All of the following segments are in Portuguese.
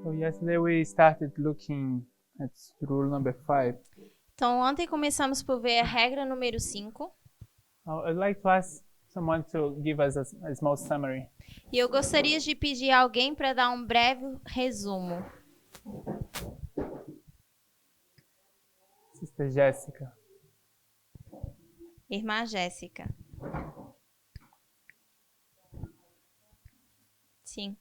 So yesterday we started looking at rule number 5. Então, ontem começamos por ver a regra número 5. I'd like to ask someone to give us a small summary. E eu gostaria de pedir a alguém para dar um breve resumo. Sister Jessica. Irmã Jéssica. Sim.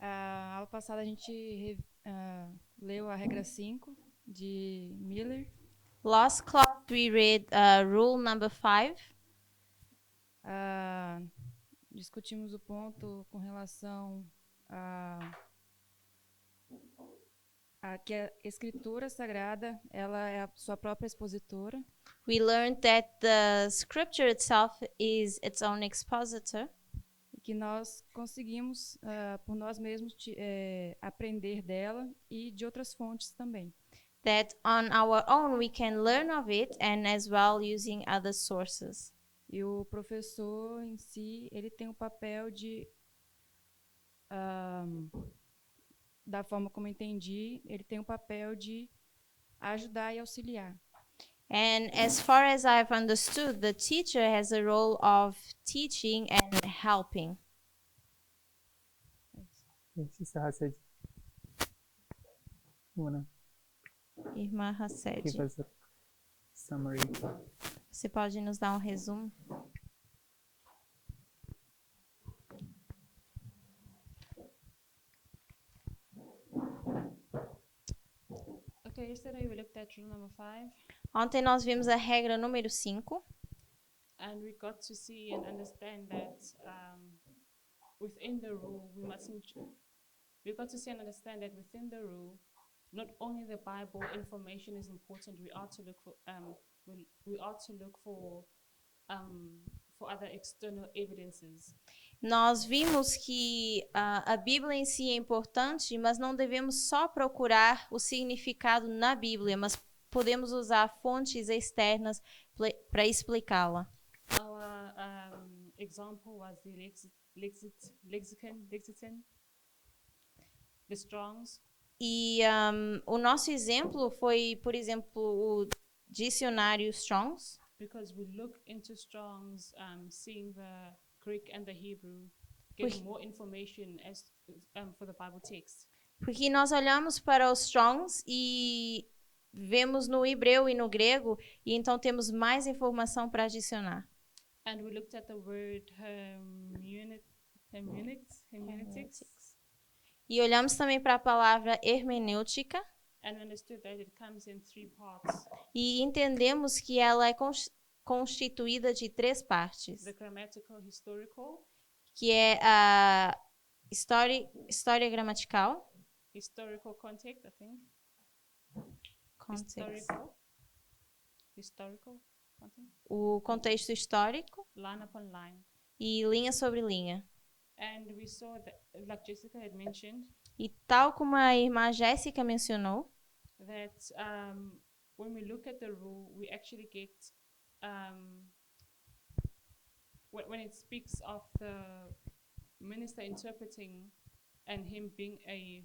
Aula passada a gente leu a regra 5 de Miller. Last class we read rule number 5. Discutimos o ponto com relação a que a escritura sagrada ela é a sua própria expositora. We learned that the scripture itself is its own expositor. E que nós conseguimos, por nós mesmos, aprender dela e de outras fontes também. That on our own we can learn of it and as well using other sources. E o professor em si, ele tem o papel de, da forma como entendi, ele tem o papel de ajudar e auxiliar. And as far as I've understood, the teacher has a role of teaching and helping. Sister Hased. You wanna Irmã give Hassed, us a summary? você pode nos dar um resumo? Okay, yesterday we looked at rule number 5, Ontem nós vimos a regra número 5 and we got to see and understand that within the rule we mustn't. We got to see and understand that within the rule, not only the Bible information is important. We ought to look for we ought to look for other external evidences. Nós vimos que a Bíblia em si é importante, mas não devemos só procurar o significado na Bíblia, mas podemos usar fontes externas para explicá-la. Our example was the lexicon, the Strong's. E o nosso exemplo foi, por exemplo, o dicionário Strong's. Because we look into Strong's, seeing the Greek and the Hebrew, getting more information as for the Bible text. Porque nós olhamos para os Strong's e vemos no hebreu e no grego, e então temos mais informação para adicionar. And we looked at the word hermeneutics, E olhamos também para a palavra hermenêutica and understood that it comes in 3 parts: e entendemos que ela é constituída de 3 partes, the grammatical, historical, que é a história gramatical, historical context, I think. context, Historical context, o contexto histórico line upon line. e linha sobre linha. And we saw that, like Jessica had mentioned, E tal como a irmã Jéssica mencionou, that when we look at the rule, we actually get when it speaks of the minister interpreting and him being a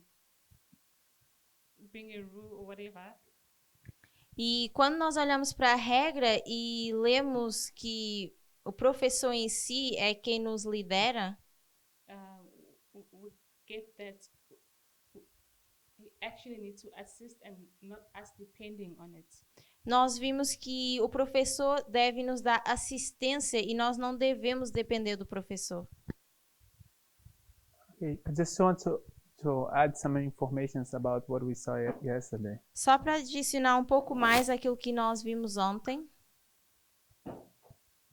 rule or whatever. e quando nós olhamos para a regra e lemos que o professor em si é quem nos lidera, We get that he actually needs to assist and not us depending on it. nós vimos que o professor deve nos dar assistência e nós não devemos depender do professor. Okay, I just want to add some information about what we saw yesterday. Só para adicionar um pouco mais aquilo que nós vimos ontem,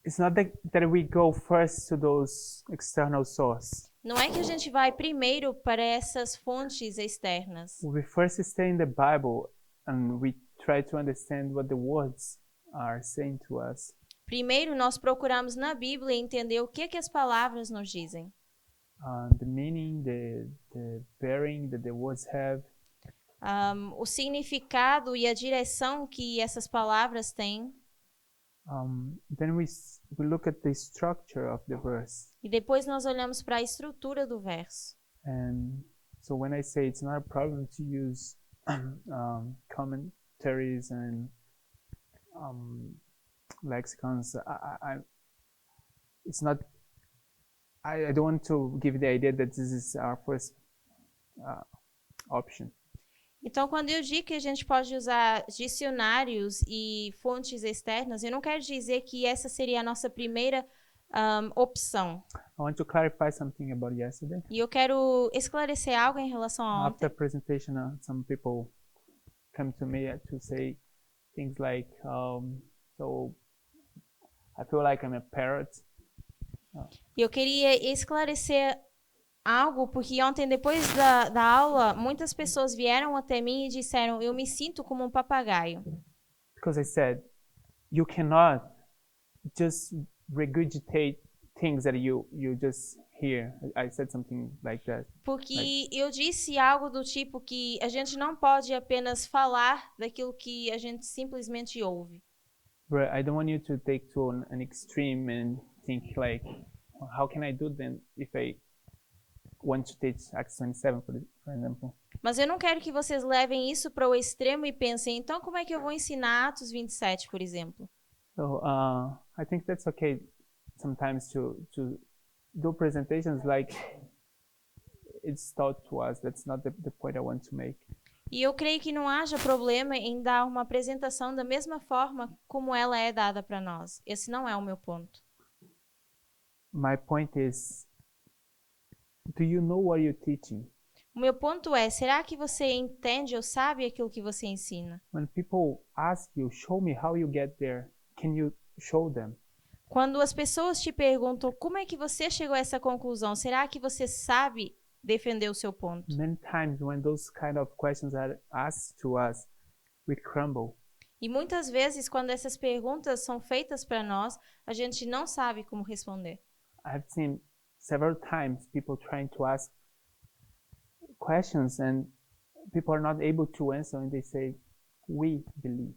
It's not that we go first to those external sources. não é que a gente vai primeiro para essas fontes externas. We first stay in the Bible and we try to understand what the words are saying to us. Primeiro nós procuramos na Bíblia entender o que as palavras nos dizem. The meaning, the bearing that the words have. O significado e a direção que essas palavras têm. Then we look at the structure of the verse. E depois nós olhamos para a estrutura do verso. And so when I say it's not a problem to use commentaries and lexicons, it's not. I don't want to give the idea that this is our first option. Então, quando eu digo que a gente pode usar dicionários e fontes externas, eu não quero dizer que essa seria a nossa primeira opção. I want to clarify something about yesterday. E eu quero esclarecer algo em relação a ontem. After presentation, some people come to me to say things like, so I feel like I'm a parrot. E eu queria esclarecer algo, porque ontem, depois da aula, muitas pessoas vieram até mim e disseram, eu me sinto como um papagaio. Because I said, you cannot just regurgitate things that you just hear. I said something like that. Porque eu disse algo do tipo que a gente não pode apenas falar daquilo que a gente simplesmente ouve. But I don't want you to take to an extreme and think like, how can I do then if I want to teach Acts 27, for example? Mas eu não quero que vocês levem isso para o extremo e pensem, então como é que eu vou ensinar Atos 27, por exemplo? So I think that's okay sometimes to do presentations like it's taught to us. That's not the point I want to make. E eu creio que não haja problema em dar uma apresentação da mesma forma como ela é dada para nós. Esse não é o meu ponto. My point is, do you know what you're teaching? O meu ponto é, será que você entende ou sabe aquilo que você ensina? When people ask you, show me how you get there, can you show them? Quando as pessoas te perguntam como é que você chegou a essa conclusão, será que você sabe defender o seu ponto? Many times when those kind of questions are asked to us, we crumble. E muitas vezes, quando essas perguntas são feitas para nós, a gente não sabe como responder. I've seen several times people trying to ask questions and people are not able to answer and they say, we believe.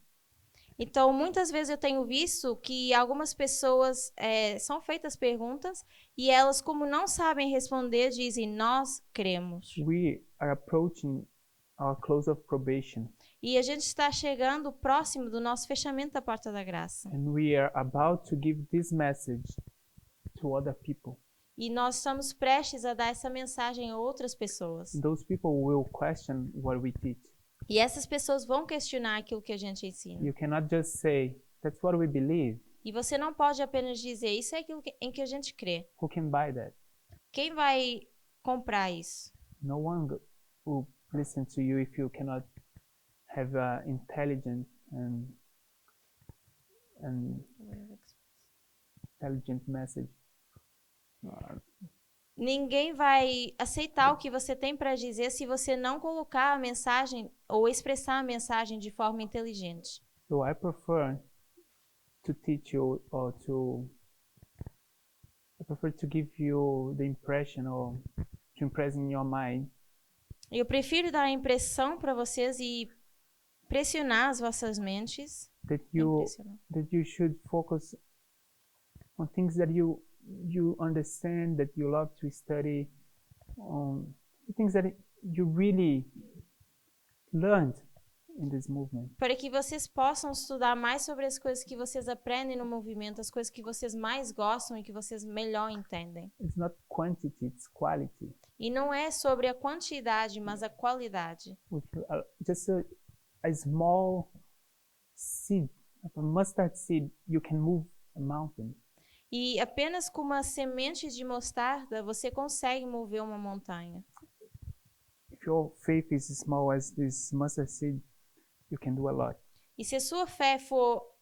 Então, muitas vezes eu tenho visto que algumas pessoas são feitas perguntas e elas, como não sabem responder, dizem, nós cremos. We are approaching our close of probation E a gente está chegando próximo do nosso fechamento da porta da graça. and we are about to give this message to other people. E nós estamos prestes a dar essa mensagem a outras pessoas. Those people will question what we teach. E essas pessoas vão questionar aquilo que a gente ensina. You cannot just say, that's what we believe. E você não pode apenas dizer, isso é aquilo em que a gente crê. Who can buy that? Quem vai comprar isso? No one will listen to you if you cannot have an intelligent and intelligent message. Ninguém vai aceitar o que você tem para dizer se você não colocar a mensagem ou expressar a mensagem de forma inteligente. So I prefer to teach you or I prefer to give you the impression or to impress in your mind Eu prefiro dar a impressão para vocês e pressionar as vossas mentes. that you Impressionar. should focus on things that you understand, that you love to study, on things that you really learned in this movement. Para que vocês possam estudar mais sobre as coisas que vocês aprendem no movimento, as coisas que vocês mais gostam e que vocês melhor entendem. It's not quantity, it's quality. E não é sobre a quantidade, mas a qualidade. With just a small seed, like a mustard seed, you can move a mountain. E apenas com uma semente de mostarda, você consegue mover uma montanha. If your faith is small as this mustard seed, you can do a lot. E se a sua fé for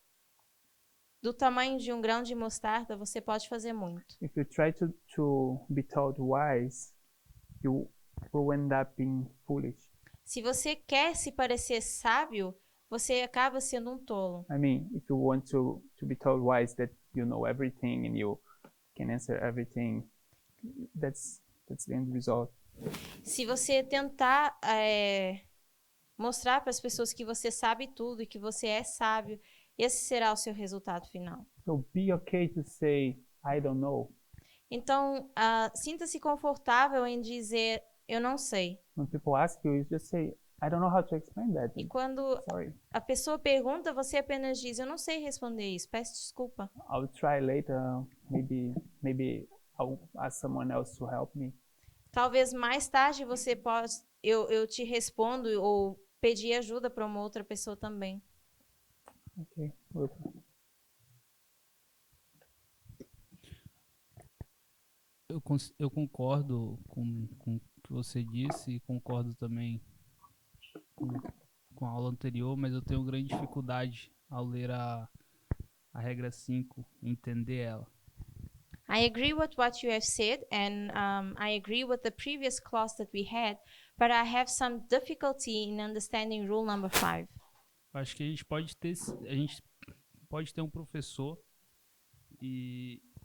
do tamanho de um grão de mostarda, você pode fazer muito. If you try to be told wise, you will end up being foolish. Se você quer se parecer sábio, você acaba sendo um tolo. I mean, if you want to be told wise that you know everything and you can answer everything, that's the end result. Se você tentar mostrar para as pessoas que você sabe tudo e que você é sábio esse será o seu resultado final. So be okay to say, I don't know. Então, sinta-se confortável em dizer, eu não sei. When people ask you, you just say, I don't know how to explain that. E quando Sorry, a pessoa pergunta, você apenas diz, eu não sei responder isso, peço desculpa. I'll try later. Maybe I'll ask someone else to help me. Talvez mais tarde você possa, eu te respondo ou pedir ajuda para uma outra pessoa também. Okay, well, Eu concordo com o que você disse e concordo também com a aula anterior, mas eu tenho grande dificuldade ao ler a regra 5, entender ela. I agree with what you have said, and I agree with the previous class that we had, but I have some difficulty in understanding rule number 5. Eu acho que a gente pode ter um professor,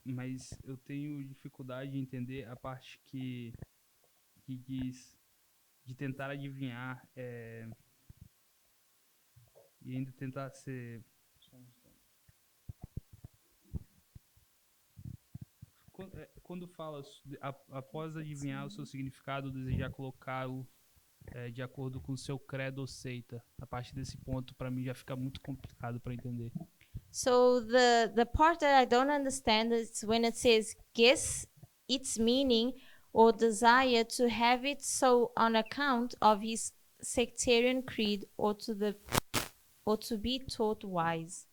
mas eu tenho dificuldade de entender a parte que diz de tentar adivinhar e ainda tentar ser... Só um instante. Quando fala após adivinhar o seu significado, desejar colocá-lo de acordo com o seu credo ou seita. A partir desse ponto, para mim, já fica muito complicado para entender. So the part that I don't understand is when it says guess its meaning or desire to have it so on account of his sectarian creed or to be taught wise.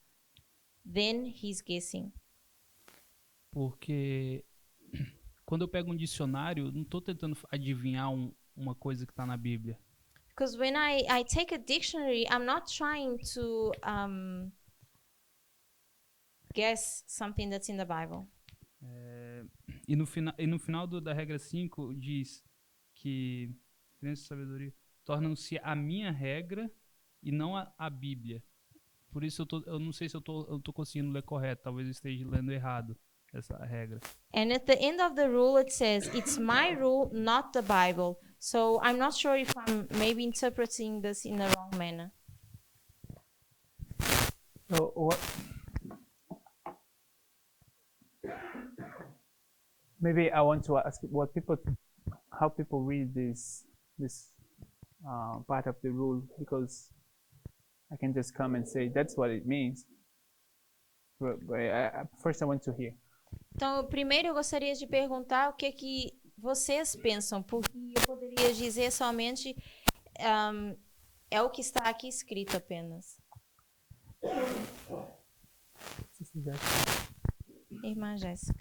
Then he's guessing. Porque quando eu pego um dicionário, eu não estou tentando adivinhar uma coisa que está na Bíblia. Because when I take a dictionary, I'm not trying to guess something that's in the Bible. E no final da regra 5 diz que crença e sabedoria tornam-se a minha regra e não a Bíblia. Por isso eu não sei se eu tô conseguindo ler correto, talvez eu esteja lendo errado essa regra. And at the end of the rule, it says, it's my rule, not the Bible. So I'm not sure if I'm maybe interpreting this in the wrong manner. so what? Maybe I want to ask how people read this part of the rule, because I can just come and say that's what it means. But first I want to hear. Então, primeiro eu gostaria de perguntar o que vocês pensam, porque eu poderia dizer somente é o que está aqui escrito apenas. Irmã Jéssica.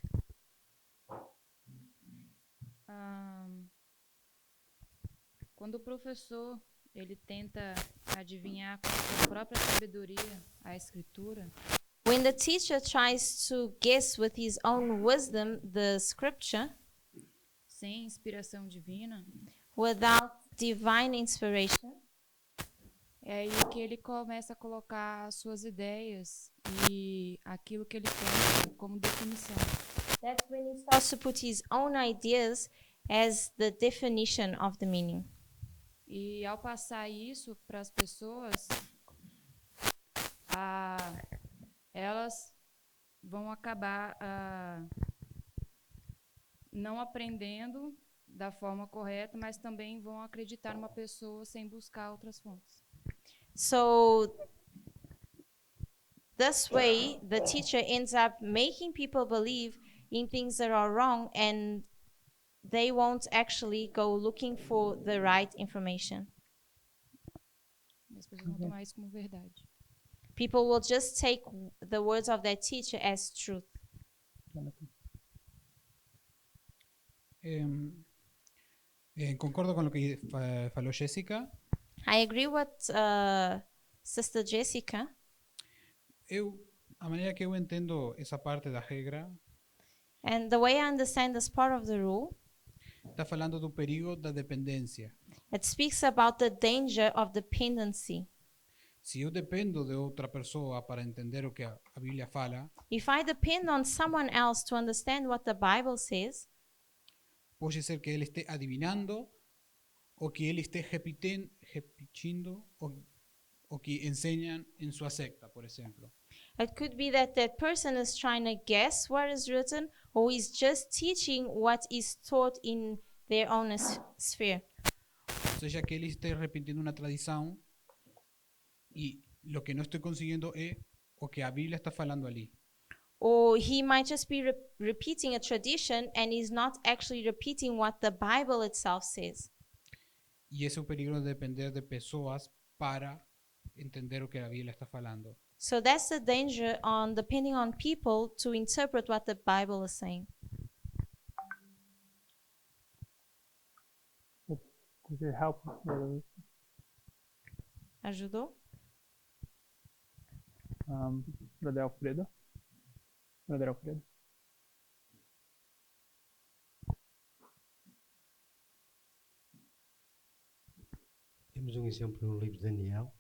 Quando o professor ele tenta adivinhar com a sua própria sabedoria a escritura, When the teacher tries to guess with his own wisdom the scripture, sem inspiração divina, without divine inspiration, é aí que ele começa a colocar as suas ideias e aquilo que ele tem como definição. that's when he starts to put his own ideas as the definition of the meaning. E ao passar isso para as pessoas, elas vão acabar não aprendendo da forma correta, mas também vão acreditar numa pessoa sem buscar outras fontes. So this way, the teacher ends up making people believe in things that are wrong, and they won't actually go looking for the right information. E as pessoas vão tomar isso como verdade. People will just take the words of their teacher as truth. Concordo con lo que falou Jessica. I agree with Sister Jessica. A maneira que eu entendo essa parte da regra, And the way I understand this part of the rule, está falando do perigo da dependência. it speaks about the danger of dependency. Se eu dependo de outra pessoa para entender o que a Bíblia fala, If I depend on someone else to understand what the Bible says, pode ser que ele esteja adivinando ou que ele esteja repetindo o que ensinam em sua secta, por exemplo. It could be that that person is trying to guess what is written, or is just teaching what is taught in their own sphere. O seja, que ele esté repitiendo una tradición y lo que no estoy consiguiendo es o que a Biblia está falando ali. Or he might just be repeating a tradition and is not actually repeating what the Bible itself says. Y ese es un peligro de depender de pessoas para entender o que a Biblia está falando. So that's the danger on depending on people to interpret what the Bible is saying. Does it help? Ajudou? Brother Alfredo? Brother Alfredo? Temos um exemplo no livro de Daniel,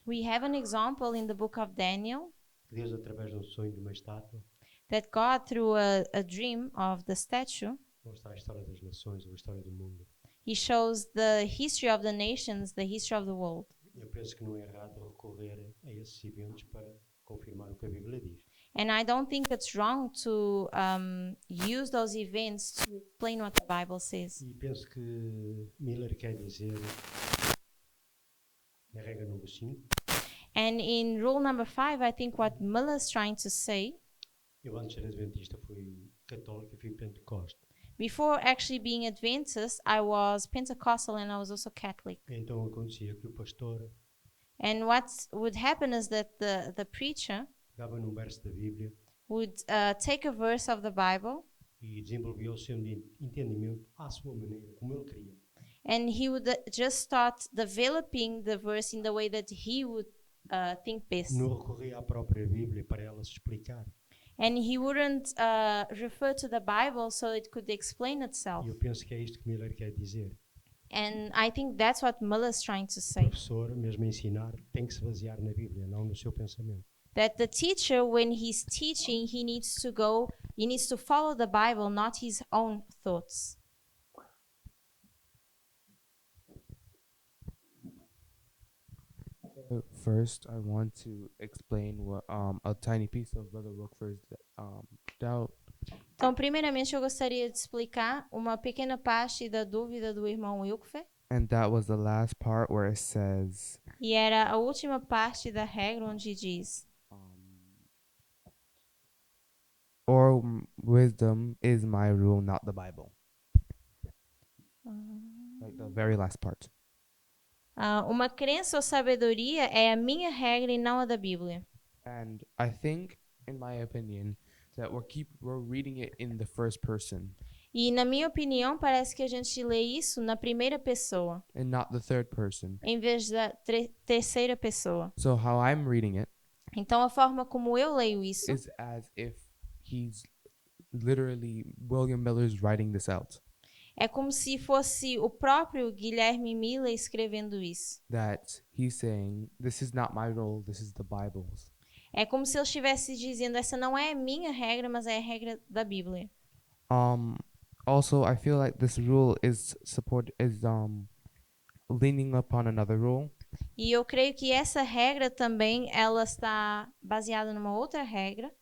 We have an example in the book of Daniel que Deus, através de um sonho de uma estátua, that God, through a dream of the statue, mostra a história das nações ou a história do mundo. he shows the history of the nations, the history of the world. Eu penso que não é errado recorrer a esses eventos para confirmar o que a Bíblia diz. And I don't think it's wrong to use those events to explain what the Bible says. E penso que Miller quer dizer, na regra número 5, And in rule number 5, I think what Miller's trying to say, eu antes de ser adventista fui católico e fui pentecoste. before actually being Adventist, I was Pentecostal and I was also Catholic. Então acontecia que o pastor And what would happen is that the preacher pegava num verso da Bíblia would take a verse of the Bible e desenvolvia o seu entendimento à sua maneira, como ele queria. and he would just start developing the verse in the way that he would think best. Não recorria à própria Bíblia para ela se explicar. And he wouldn't refer to the Bible so it could explain itself. E eu penso que é isto que Miller quer dizer. And I think that's what Miller's trying to O say. professor, mesmo a ensinar, tem que se basear na Bíblia, não no seu pensamento. That the teacher, when he's teaching, he needs to follow the Bible, not his own thoughts. First, I want to explain what a tiny piece of Brother Rookford's doubt. Então, primeiramente, eu gostaria de explicar uma pequena parte da dúvida do irmão Wilkfer. And that was the last part where it says, E era a última parte da regra onde diz: or wisdom is my rule, not the Bible. Like the very last part. uma crença ou sabedoria é a minha regra e não a da Bíblia. And I think, in my opinion, that we're reading it in the first person E, na minha opinião, parece que a gente lê isso na primeira pessoa, and not the third person. em vez da terceira pessoa. So how I'm reading it Então, a forma como eu leio isso is as if he's literally William Miller's writing this out. é como se fosse o próprio Guilherme Miller escrevendo isso. That he's saying, this is not my rule, this is the Bible's. É como se ele estivesse dizendo: essa não é a minha regra, mas é a regra da Bíblia. Also, I feel like this rule is leaning upon another rule, E eu creio que essa regra também ela está baseada numa outra regra,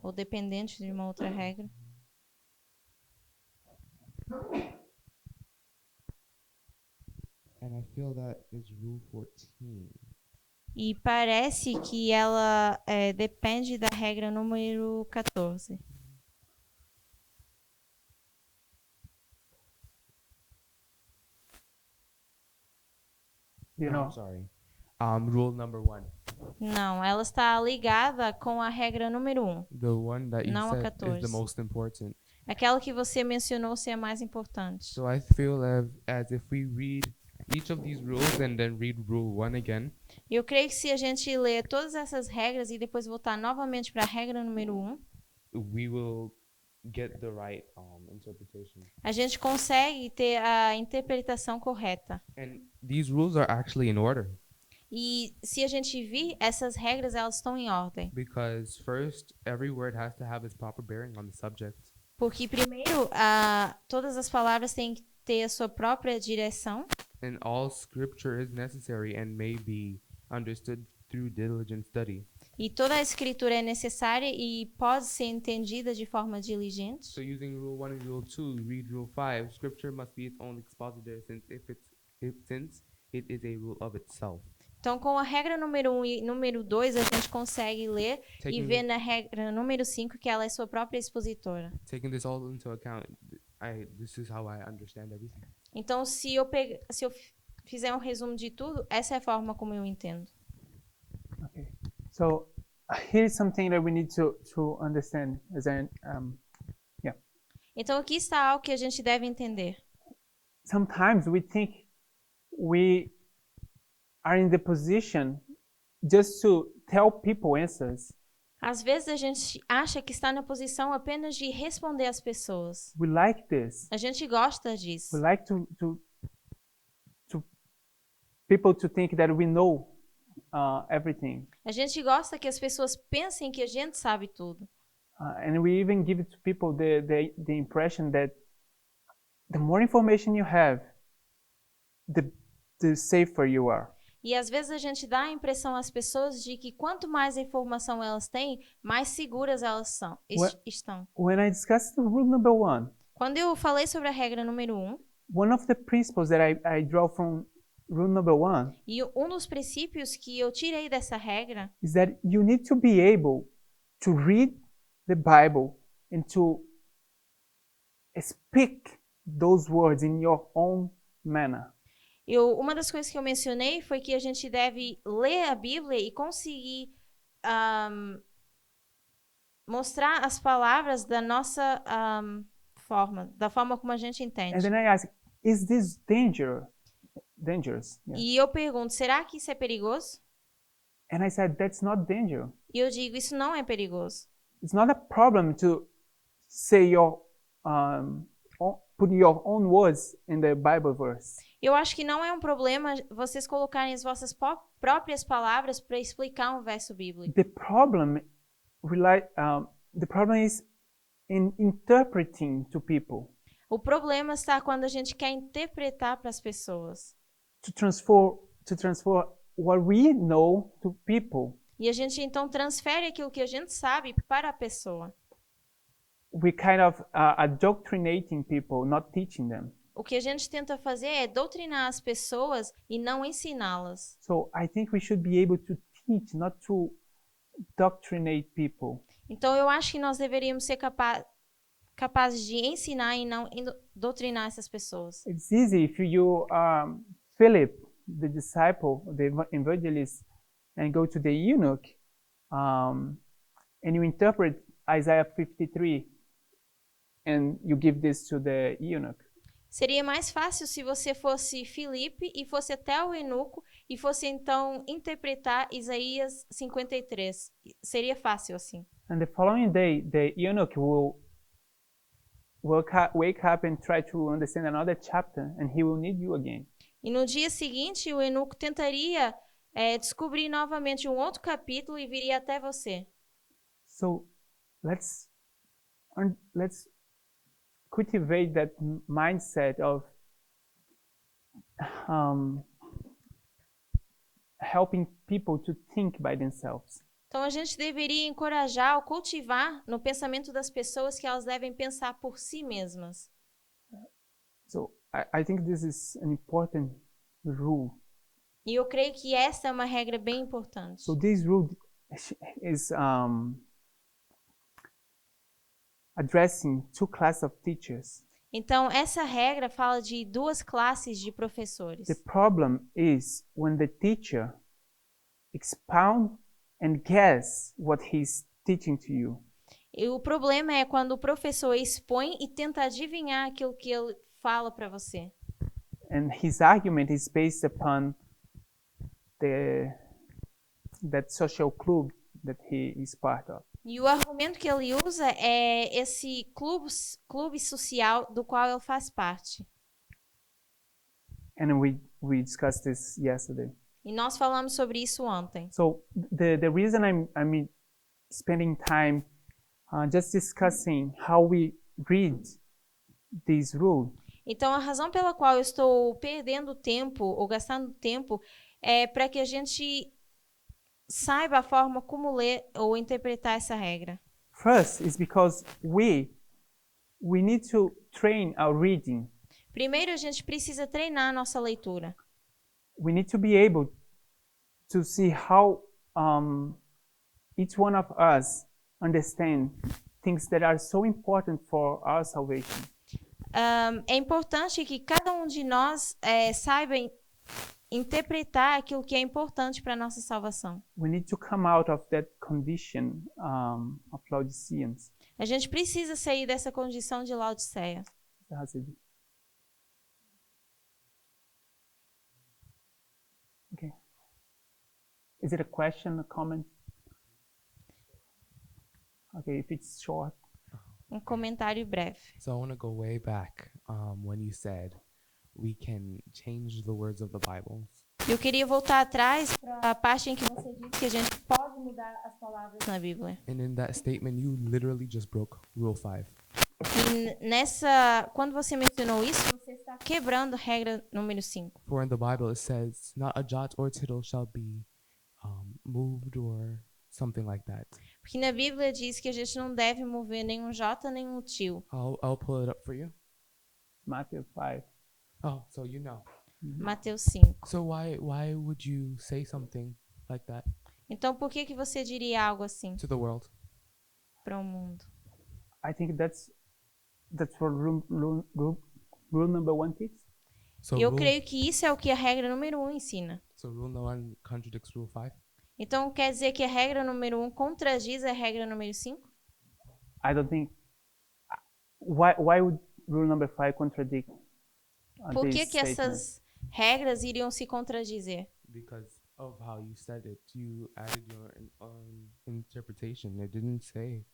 ou dependente de uma outra regra. and I feel that is Rule 14. E parece que ela depende da regra número 14. You No, know, I'm sorry. Rule number 1, Não, ela está ligada com a regra número 1. the one that you Não a said is 14. the most important. Aquela que você mencionou ser a mais importante. So I feel as if we read each of these rules and then read Rule 1 again, Eu creio que se a gente ler todas essas regras e depois voltar novamente para a regra número 1, we will get the right interpretation. a gente consegue ter a interpretação correta. And these rules are actually in order E se a gente vir, essas regras elas estão em ordem. because first, every word has to have its proper bearing on the subject. Porque primeiro, todas as palavras têm que ter a sua própria direção. And all scripture is necessary and may be understood through diligent study. E toda a escritura é necessária e pode ser entendida de forma diligente. So using Rule 1 and Rule 2, read Rule 5. Scripture must be its own expositor since it is a rule of itself. Então, com a regra número 1 e número 2, a gente consegue ler e Taking- ver na regra número 5 que ela é sua própria expositora. Taking this all into account, this is how I understand everything. Então, se eu fizer um resumo de tudo, essa é a forma como eu entendo. Okay. So here's something that we need to understand as Então, aqui está algo que a gente deve entender. sometimes we think we are in the position just to tell people answers. Às vezes a gente acha que está na posição apenas de responder às pessoas. We like this. A gente gosta disso. We like to people to think that we know everything. A gente gosta que as pessoas pensem que a gente sabe tudo. And we even give to people the impression that the more information you have, the safer you are. E às vezes a gente dá a impressão às pessoas de que quanto mais informação elas têm, mais seguras elas estão. When I discussed the rule number 1, Quando eu falei sobre a regra número 1, one of the principles that I draw from rule number 1 e um dos princípios que eu tirei dessa regra is that you need to be able to read the Bible and to speak those words in your own manner. Uma das coisas que eu mencionei foi que a gente deve ler a Bíblia e conseguir mostrar as palavras da nossa forma, da forma como a gente entende. And then I ask, is this dangerous? Yeah. E eu pergunto, será que isso é perigoso? And I said, that's not danger. E eu digo, isso não é perigoso. It's not a problem to say put your own words in the Bible verse. Eu acho que não é um problema vocês colocarem as vossas próprias palavras para explicar um verso bíblico. The problem is in interpreting to people, O problema está quando a gente quer interpretar para as pessoas. to transfer what we know to people. E a gente então transfere aquilo que a gente sabe para a pessoa. We kind of adoctrinating people, not teaching them. O que a gente tenta fazer é doutrinar as pessoas e não ensiná-las. So I think we should be able to teach, not to doctrinate people. Então eu acho que nós deveríamos ser capazes de ensinar e não doutrinar essas pessoas. It's easy if you Philip, the disciple, the evangelist, and go to the eunuch, and you interpret Isaiah 53, and you give this to the eunuch. Seria mais fácil se você fosse Filipe e fosse até o eunuco e fosse então interpretar Isaías 53. Seria fácil assim. And the following day, the eunuch will wake up and try to understand another chapter, and he will need you again. E no dia seguinte, o eunuco tentaria descobrir novamente um outro capítulo e viria até você. So let's cultivate that mindset of helping people to think by themselves. Então a gente deveria encorajar ou cultivar no pensamento das pessoas que elas devem pensar por si mesmas. So I think this is an important rule. E eu creio que essa é uma regra bem importante. So this rule is addressing two classes of teachers. Então essa regra fala de duas classes de professores. The problem is when the teacher expound and guess what he's teaching to you. E o problema é quando o professor expõe e tenta adivinhar aquilo que ele fala para você. And his argument is based upon that social club that he is part of. E o argumento que ele usa é esse clube social do qual ele faz parte. And we discussed this yesterday. E nós falamos sobre isso ontem. So the reason I'm spending time just discussing how we read this rule Então a razão pela qual eu estou perdendo tempo ou gastando tempo é para que a gente saiba a forma como ler ou interpretar essa regra. First is because we need to train our reading. Primeiro, a gente precisa treinar a nossa leitura. We need to be able to see how each one of us understand things that are so important for our salvation. É importante que cada um de nós saiba interpretar aquilo que é importante para a nossa salvação. We need to come out of that condition of Laodiceans. A gente precisa sair dessa condição de Laodiceia. Okay. Is it a question, a comment? Okay, if it's short. Comentário breve. So I want to go way back when you said we can change the words of the Bible. Eu queria voltar atrás para a parte em que você disse que a gente pode mudar as palavras na Bíblia. And in that statement, you literally just broke Rule 5. E quando você mencionou isso, você está quebrando regra número 5. For in the Bible it says, not a jot or tittle shall be moved or something like that. Porque na Bíblia diz que a gente não deve mover nenhum jota, nenhum tio. I'll pull it up for you. Matthew 5. Oh, so you know. Mateus 5. So why would you say something like that Então por que você diria algo assim to the world? para o mundo? I think that's what rule number 1 teaches. So Eu rule, creio que isso é o que a regra número 1 ensina. so rule no 1 contradicts Rule 5? Então quer dizer que a regra número 1 contradiz a regra número 5? I don't think. Why would rule number 5 contradict? Por this que statement? essas regras iriam se contradizer? Because of how you said it, you added your interpretation. It didn't say.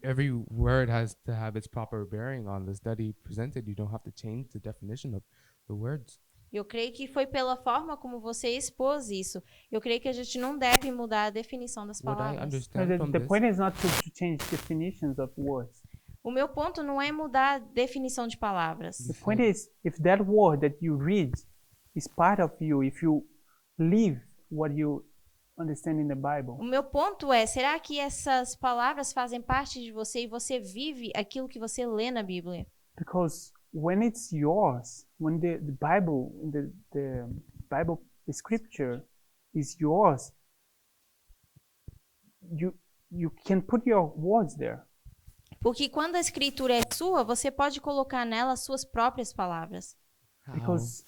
Every word has to have its proper bearing on the study presented. You don't have to change the definition of the words. Eu creio que foi pela forma como você expôs isso. Eu creio que a gente não deve mudar a definição das What I palavras. understand No, from the this, point is not to change definitions of words. O meu ponto não é mudar a definição de palavras. The point is, if that word that you read is part of you, if you live what you understand in the Bible, O meu ponto é, será que essas palavras fazem parte de você e você vive aquilo que você lê na Bíblia? because when it's yours, when the Bible, the Bible, the Scripture is yours, you can put your words there. Porque quando a escritura é sua, você pode colocar nela as suas próprias palavras. Because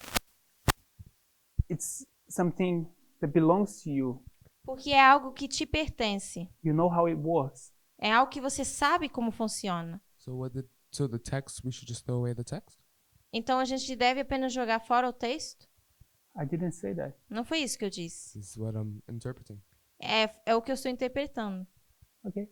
it's something that belongs to you. Porque é algo que te pertence. You know how it works. É algo que você sabe como funciona. so the text, we should just throw away the text? Então a gente deve apenas jogar fora o texto? I didn't say that. Não foi isso que eu disse. This is what I'm interpreting. É o que eu estou interpretando. Okay.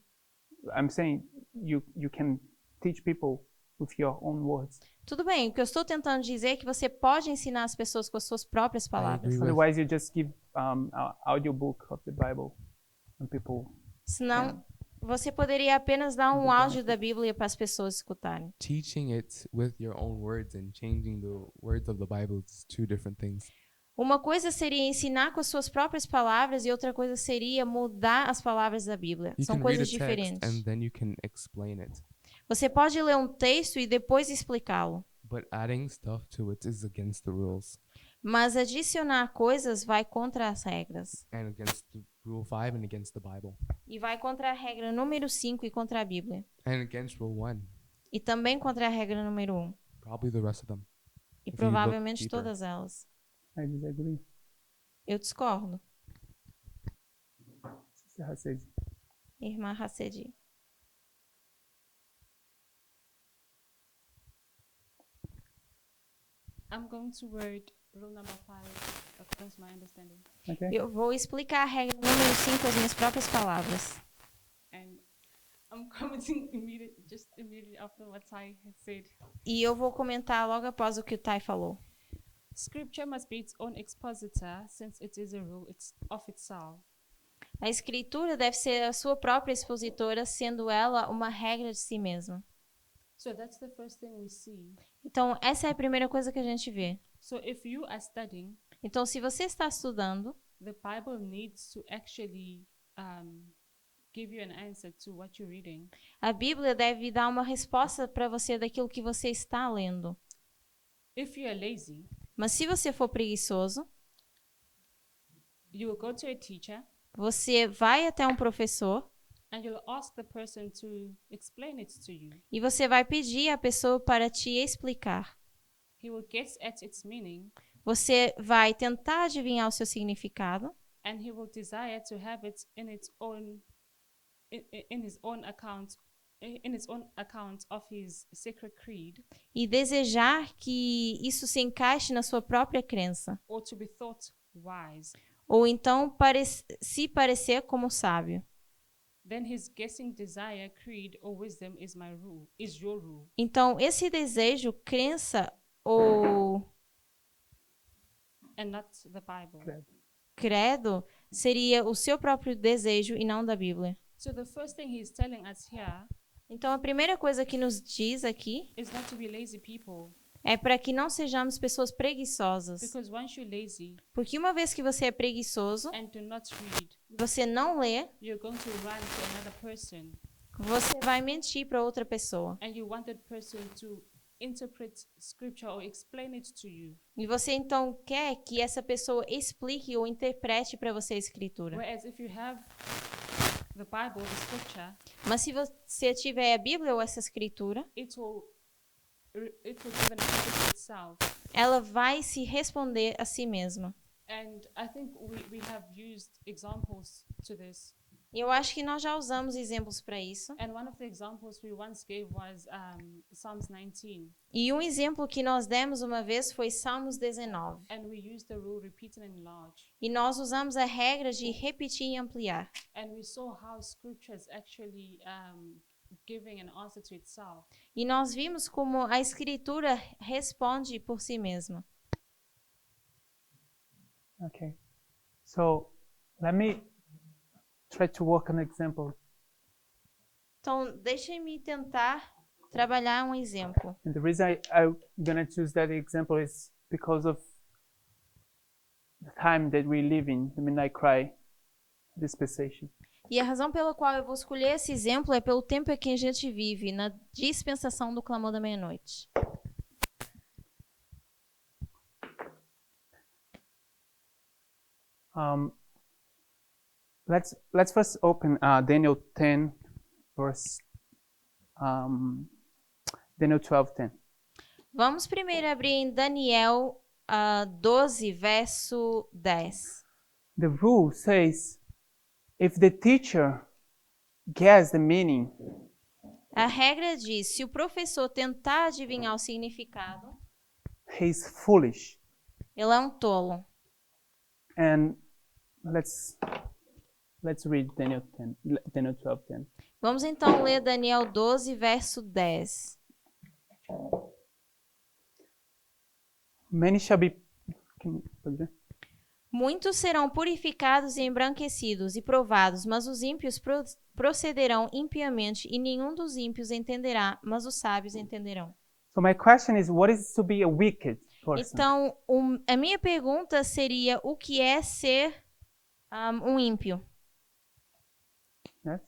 I'm saying you can teach people with your own words. Tudo bem, o que eu estou tentando dizer é que você pode ensinar as pessoas com as suas próprias palavras. agree with- Otherwise, you just give audiobook of the Bible, and people. Senão, você poderia apenas dar um áudio da Bíblia para as pessoas escutarem. Teaching it with your own words and changing the words of the Bible is two different things. Uma coisa seria ensinar com as suas próprias palavras e outra coisa seria mudar as palavras da Bíblia. You São can read a coisas text diferentes. and then you can explain it. Você pode ler um texto e depois explicá-lo. But adding stuff to it is against the rules Mas adicionar coisas vai contra as regras. and against the Rule 5 and against the Bible E vai contra a regra número 5 e contra a Bíblia. and against Rule 1. E também contra a regra número 1. Probably the rest of them. E If you provavelmente look deeper. todas elas. I disagree. Eu discordo. Sister Hassid. Irmã Hacedi. I'm going to word rule number 5 according to my understanding. Okay. Eu vou explicar a regra número 5 com as minhas próprias palavras. And I'm commenting immediately after what Ty has said. E eu vou comentar logo após o que o Tai falou. Scripture must be its own expositor since it is a rule of itself. A escritura deve ser a sua própria expositora, sendo ela uma regra de si mesma. So that's the first thing we see. Então, essa é a primeira coisa que a gente vê. So if you are studying, Então, se você está estudando, the Bible needs to actually give you an answer to what you're reading. A Bíblia deve dar uma resposta para você daquilo que você está lendo. If you are lazy, Mas se você for preguiçoso, you will go to a teacher você vai até um professor and you'll ask the person to explain it to you. e você vai pedir à pessoa para te explicar. He will guess at its meaning Você vai tentar adivinhar o seu significado and he will desire to have it in its own in his own account of his sacred creed, e desejar que isso se encaixe na sua própria crença, or to be thought wise. ou então se parecer como sábio. Then his guessing desire, creed, or wisdom is your rule. Então, esse desejo, crença ou And not the Bible. credo seria o seu próprio desejo e não da Bíblia. So the first thing he's telling us here Então, a primeira coisa que nos diz aqui is not to be lazy people. é para que não sejamos pessoas preguiçosas. Because once you're lazy Porque uma vez que você é preguiçoso, and do not read, você não lê, you're going to run to another person. você vai mentir para outra pessoa. And you want that person to interpret scripture or explain it to you. E você então quer que essa pessoa explique ou interprete para você a escritura. Whereas if you have the Bible, the scripture, Mas se você tiver a Bíblia ou essa escritura, it will give an answer to itself. ela vai se responder a si mesma. And I think we have used examples to this. E eu acho que nós já usamos exemplos para isso. And one of the examples we once gave was Psalms 19. E um exemplo que nós demos uma vez foi Salmos 19. And we used the rule repeat and enlarge. E nós usamos a regra de repetir e ampliar. And we saw how scriptures actually giving an answer to itself. E nós vimos como a escritura responde por si mesma. Okay. So let me try to work an example. Então, deixem-me tentar trabalhar um exemplo. And the reason I'm gonna choose that example is because of the time that we live in, the midnight cry dispensation. E a razão pela qual eu vou escolher esse exemplo é pelo tempo em que a gente vive, na dispensação do clamor da meia-noite. Let's first open Daniel 10, verse Daniel 12:10. Vamos primeiro abrir em Daniel 12, verso 10. The rule says, if the teacher guesses the meaning, A regra diz, se o professor tentar adivinhar o significado, he's foolish. ele é um tolo. And let's read Daniel 12:10. Vamos então ler Daniel 12, verso 10. Many shall be. Pode ver? Muitos serão purificados e embranquecidos e provados, mas os ímpios procederão impiamente, e nenhum dos ímpios entenderá, mas os sábios entenderão. So my question is, what is to be a wicked person? Então, a minha pergunta seria, o que é ser um ímpio? Yes?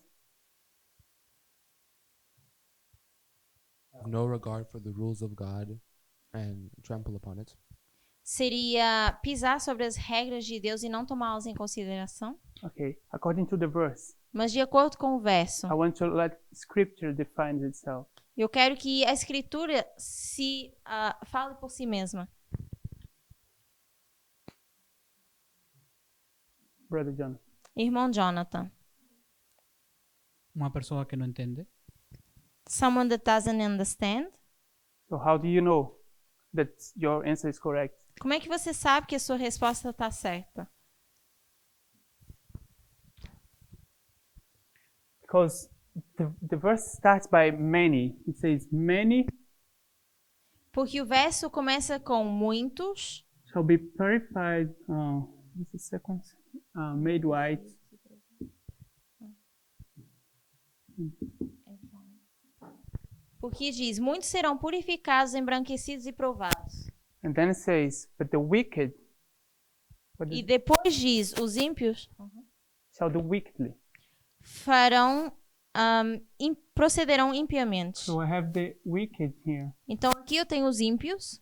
Have no regard for the rules of God and trample upon it. Seria pisar sobre as regras de Deus e não tomá-las em consideração? Okay. According to the verse, Mas de acordo com o verso, I want to let Scripture define itself. eu quero que a escritura se fale por si mesma. Brother John. Irmão Jonathan, Uma pessoa que não entende. someone that doesn't understand? So how do you know that your answer is correct? Como é que você sabe que a sua resposta está certa? Because the verse starts by many. It says, many Porque o verso começa com muitos shall be purified, what's the second? Made white. Porque diz, muitos serão purificados, embranquecidos e provados. And then it says, but the wicked What E does- depois diz, os ímpios shall do wickedly. farão, procederão impiamente. So I have the wicked here. Então aqui eu tenho os ímpios,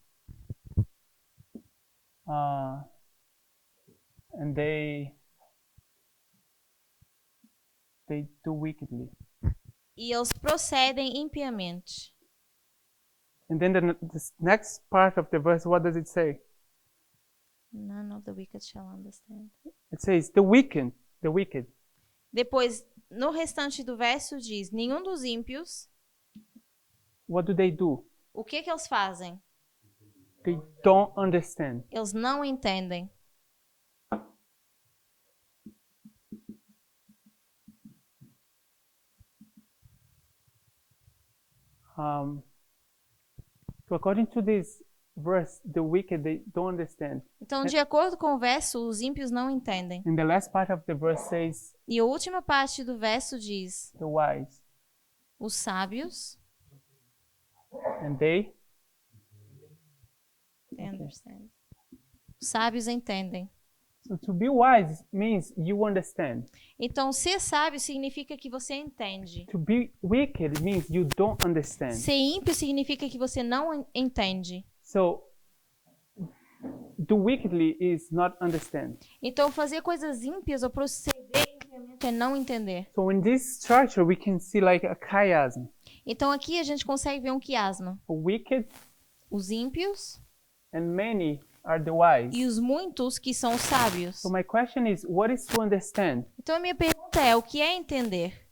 And they do wickedly. e eles procedem impiamente. And then the next part of the verse, what does it say? None of the wicked shall understand. It says the wicked. Depois, no restante do verso diz, nenhum dos ímpios, What do they do? o que eles fazem? They don't understand. Eles não entendem. So according to this verse, the wicked, they don't understand. Então, de acordo com o verso, os ímpios não entendem. And the last part of the verse says E a última parte do verso diz, the wise. os sábios And they understand. Os sábios entendem. So to be wise means you understand. Então, ser sábio significa que você entende. To be wicked means you don't understand. Ser ímpio significa que você não entende. So do wickedly is not understand. Então, fazer coisas ímpias ou proceder impiamente é não entender. So in this structure we can see like a chiasm. Então, aqui a gente consegue ver um quiasma. The wicked Os ímpios and many are the wise. e os muitos que são os sábios. So my question is, what is to understand? Então, a minha pergunta é, o que é entender?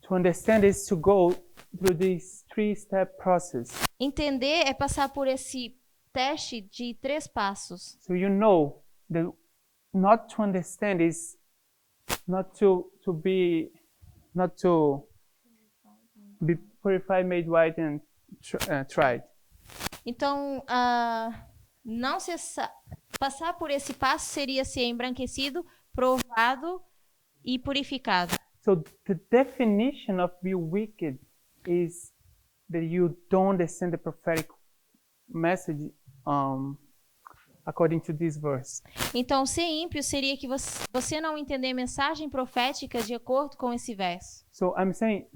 To understand is to go through this three-step process. Entender é passar por esse teste de 3 passos. So you know that not to understand is not to be purified, made white and tried. Então, não passar por esse passo seria ser embranquecido, provado e purificado. So the definition of be wicked is that you don't understand the prophetic message according to this verse. Então, ser ímpio seria que você não entender a mensagem profética de acordo com esse verso. So I'm saying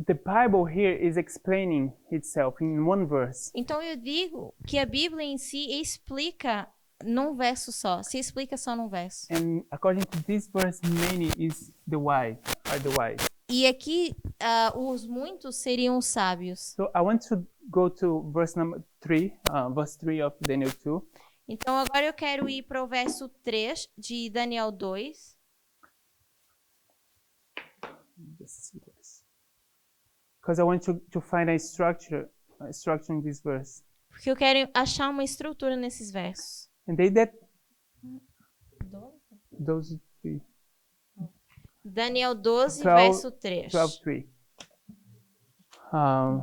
the Bible here is explaining itself in one verse. Então, eu digo que a Bíblia em si explica num verso só, se explica só num verso. And according to this verse, many is the wise, are the wise. E aqui, os muitos seriam os sábios. So I want to go to verse number 3, verse 3 of Daniel 2. Então, agora eu quero ir para o verso 3 de Daniel 2. Because I want to find a structure in this verse. Porque eu quero achar uma estrutura nesses versos. And they that those three, Daniel 12, 12, verso 3. 12:3.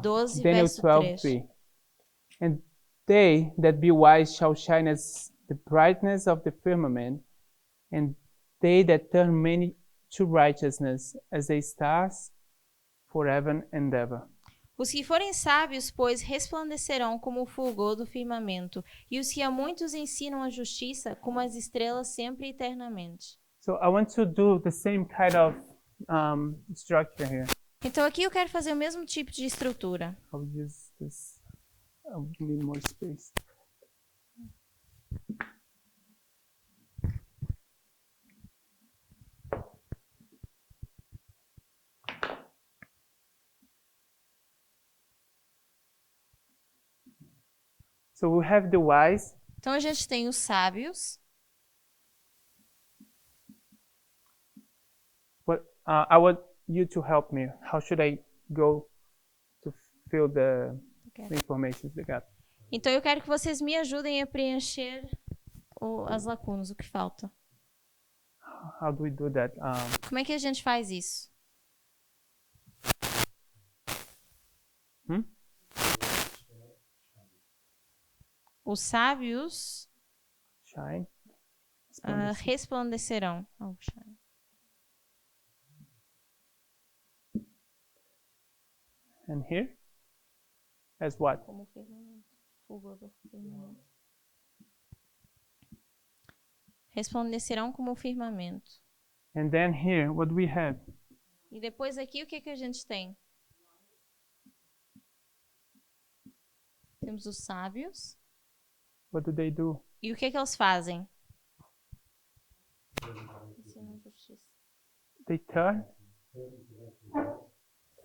12, Daniel verso 12:3. And they that be wise shall shine as the brightness of the firmament, and they that turn many to righteousness as the stars forever and ever. Os que forem sábios, pois, resplandecerão como o fulgor do firmamento, e os que a muitos ensinam a justiça, como as estrelas sempre e eternamente. So I want to do the same kind of structure here. Então aqui eu quero fazer o mesmo tipo de estrutura. I'll use this. I'll need more space. So we have the wise. Então a gente tem os sábios. But I want you to help me. How should I go to fill the information, the gap? Então eu quero que vocês me ajudem a preencher as lacunas, o que falta. How do we do that? Como é que a gente faz isso? Os sábios Shine. resplandecerão. Oh, shine. And here? As what? Como firmamento. Fulgor do firmamento. resplandecerão como o firmamento. And then here, what do we have? E depois aqui, o que que a gente tem? Temos os sábios. What do they do? E o que que eles fazem? Ensinam justiça. They turn.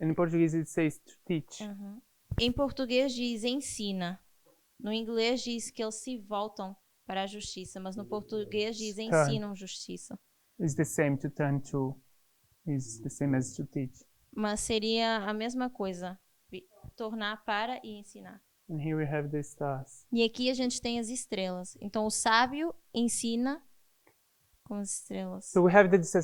In Portuguese it says to teach. Uhum. Em português diz ensina. No inglês diz que eles se voltam para a justiça, mas no português diz ensinam justiça. It's the same. To turn to is the same as to teach. Mas seria a mesma coisa, tornar para e ensinar. And here we have the stars. E aqui a gente tem as estrelas. Então o sábio ensina com as estrelas. So we have this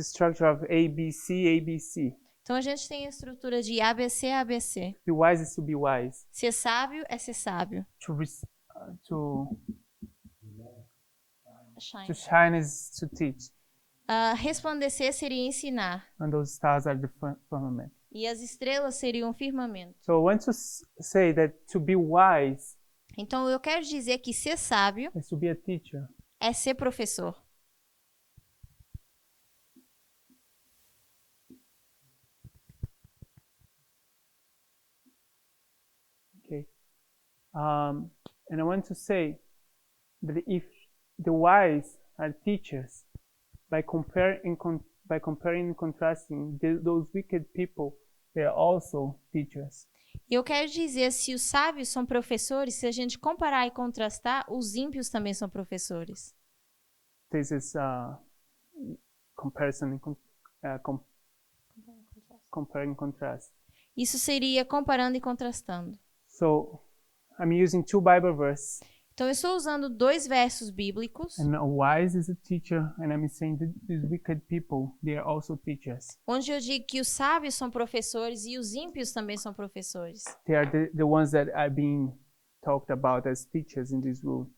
structure of ABC, ABC. Então a gente tem a estrutura de ABC, ABC. Be wise is to be wise. Ser sábio é ser sábio. To Shine. shine is to teach. Resplandecer seria ensinar. And those stars are the firmament. E as estrelas seriam o firmamento. So I want to say that to be wise Então eu quero dizer que ser sábio is to be a teacher. é ser professor. Okay. And I want to say that if the wise are teachers, by comparing and contrasting those wicked people, they are also teachers. E eu quero dizer, se os sábios são professores, se a gente comparar e contrastar, os ímpios também são professores. This is comparison and compare and contrast. Isso seria comparando e contrastando. So I'm using two Bible verses. Então eu estou usando 2 versos bíblicos, And a wise is a teacher, and I'm saying that these wicked people, they are also teachers. onde eu digo que os sábios são professores e os ímpios também são professores. They are the ones that are being talked about as teachers in this rule.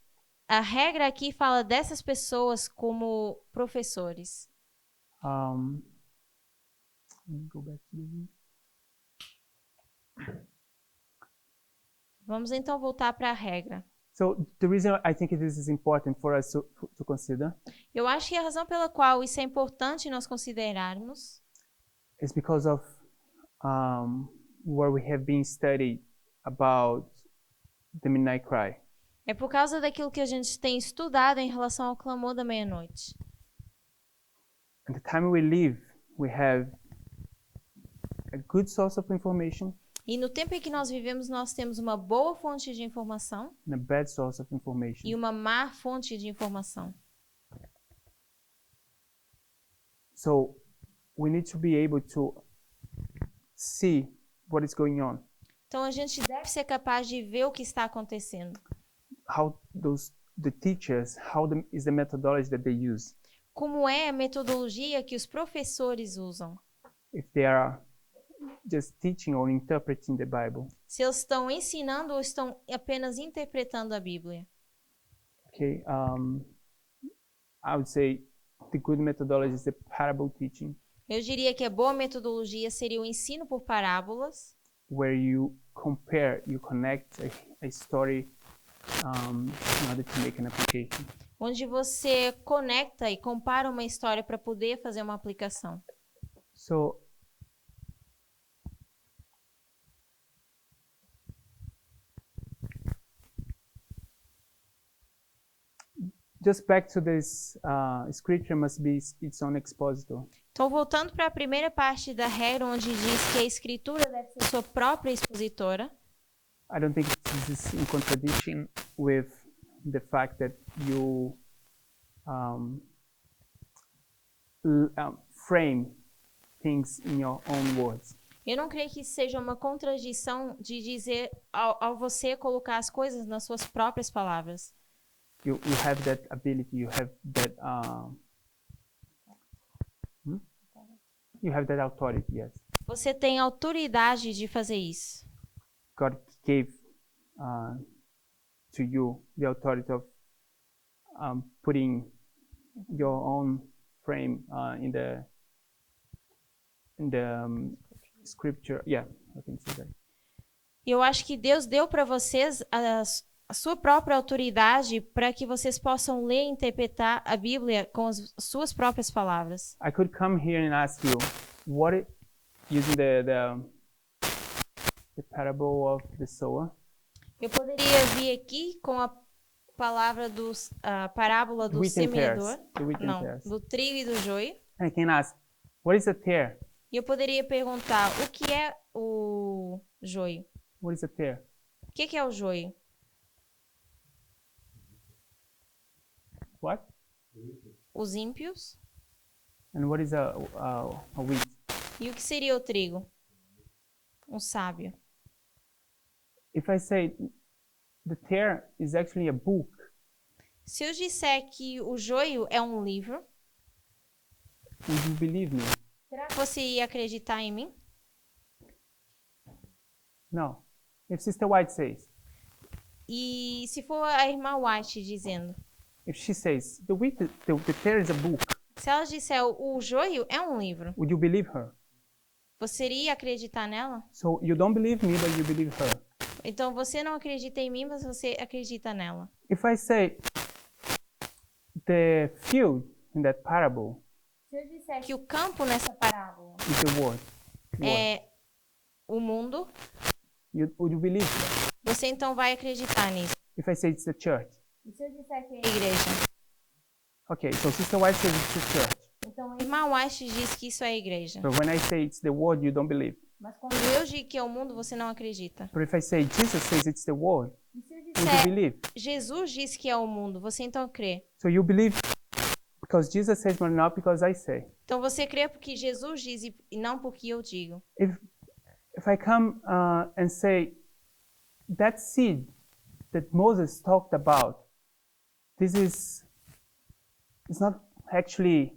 A regra aqui fala dessas pessoas como professores. Let me go back to the rule. Vamos então voltar para a regra. So the reason I think this is important for us to consider Eu acho que a razão pela qual isso é importante nós considerarmos is because of where we have been studying about the midnight cry. é por causa daquilo que a gente tem estudado em relação ao clamor da meia-noite. And the time we live, we have a good source of information E no tempo em que nós vivemos, nós temos uma boa fonte de informação and a bad source of information. e uma má fonte de informação. So we need to be able to see what is going on, Então a gente deve ser capaz de ver o que está acontecendo. how the teachers, is the methodology that they use. Como é a metodologia que os professores usam? If they are just teaching or interpreting the Bible. Se eles estão ensinando ou estão apenas interpretando a Bíblia. Okay, I would say the good methodology is the parable teaching, Eu diria que a boa metodologia seria o ensino por parábolas, where you connect a story in order to make an application. onde você conecta e compara uma história para poder fazer uma aplicação. So just back to this, scripture must be its own expositor. Então, voltando para a primeira parte da regra, onde diz que a escritura deve ser sua própria expositora, I don't think this is in contradiction with the fact that you frame things in your own words. eu não creio que isso seja uma contradição de dizer ao você colocar as coisas nas suas próprias palavras. You have that ability. You have that. You have that authority. Yes, Você tem autoridade de fazer isso. God gave to you the authority of putting your own frame in the scripture. Yeah, I can say that. E eu acho que Deus deu para vocês a sua própria autoridade para que vocês possam ler e interpretar a Bíblia com as suas próprias palavras. I could come here and ask you, using the parable of the sower, Eu poderia vir aqui com a palavra a parábola do wheat and tares, semeador, the wheat and não, tares. do trigo e do joio. And I can ask, what is a tare? E eu poderia perguntar, o que é o joio? What is a tare? O que é o joio? What? Os ímpios. And what is a wheat? E o que seria o trigo? Um sábio. If I say the tare is actually a book, Se eu disser que o joio é um livro, would you believe me? será que você ia acreditar em mim? No. If Sister White says, E se for a irmã White dizendo, if she says the tare is a book, se ela disser o joio é um livro, would you believe her? você iria acreditar nela? So you don't believe me, but you believe her. Então você não acredita em mim, mas você acredita nela. If I say the field in that parable Se eu disser que o campo nessa parábola is the word, é o mundo, would you believe me? você então vai acreditar nisso. If I say it's the church, E se eu disser que é a igreja? okay, so Sister White says it's the church. Então a irmã White diz que isso é a igreja. But when I say it's the word, you don't believe. Mas quando eu digo que é o mundo, você não acredita. But if I say Jesus says it's the word, E se eu would you disser believe? Jesus diz que é o mundo, você então crê. So you believe because Jesus says, but not because I say. Então você crê porque Jesus diz e não porque eu digo. If I come and say that seed that Moses talked about, it's not actually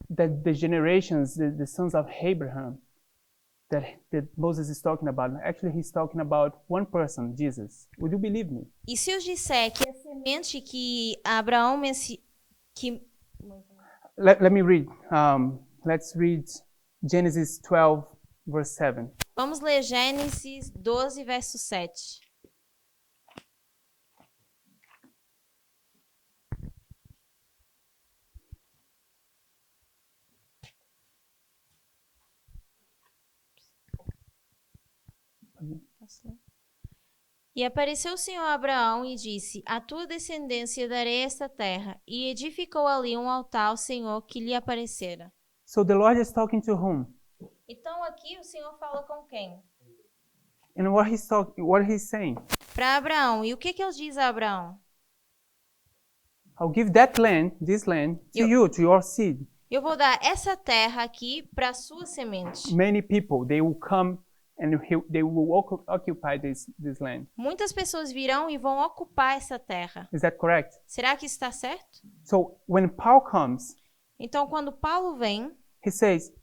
the generations, the sons of Abraham that Moses is talking about. Actually, he's talking about one person, Jesus. Would you believe me? E se eu disser que a semente que Abraão Let me read. Let's read Genesis 12, verse 7. Vamos ler Gênesis 12, verso 7. E apareceu o Senhor a Abraão e disse: A tua descendência darei esta terra. E edificou ali um altar ao Senhor que lhe aparecera. So the Lord is talking to whom? Então aqui o Senhor fala com quem? And what he's saying? Para Abraão. E o que ele diz a Abraão? I'll give this land, to your seed. Eu vou dar essa terra aqui para a sua semente. Many people, they will come and they will occupy this land. Muitas pessoas virão e vão ocupar essa terra. Is that correct? Será que está certo? So when Paul comes, Então, quando Paulo vem, he says,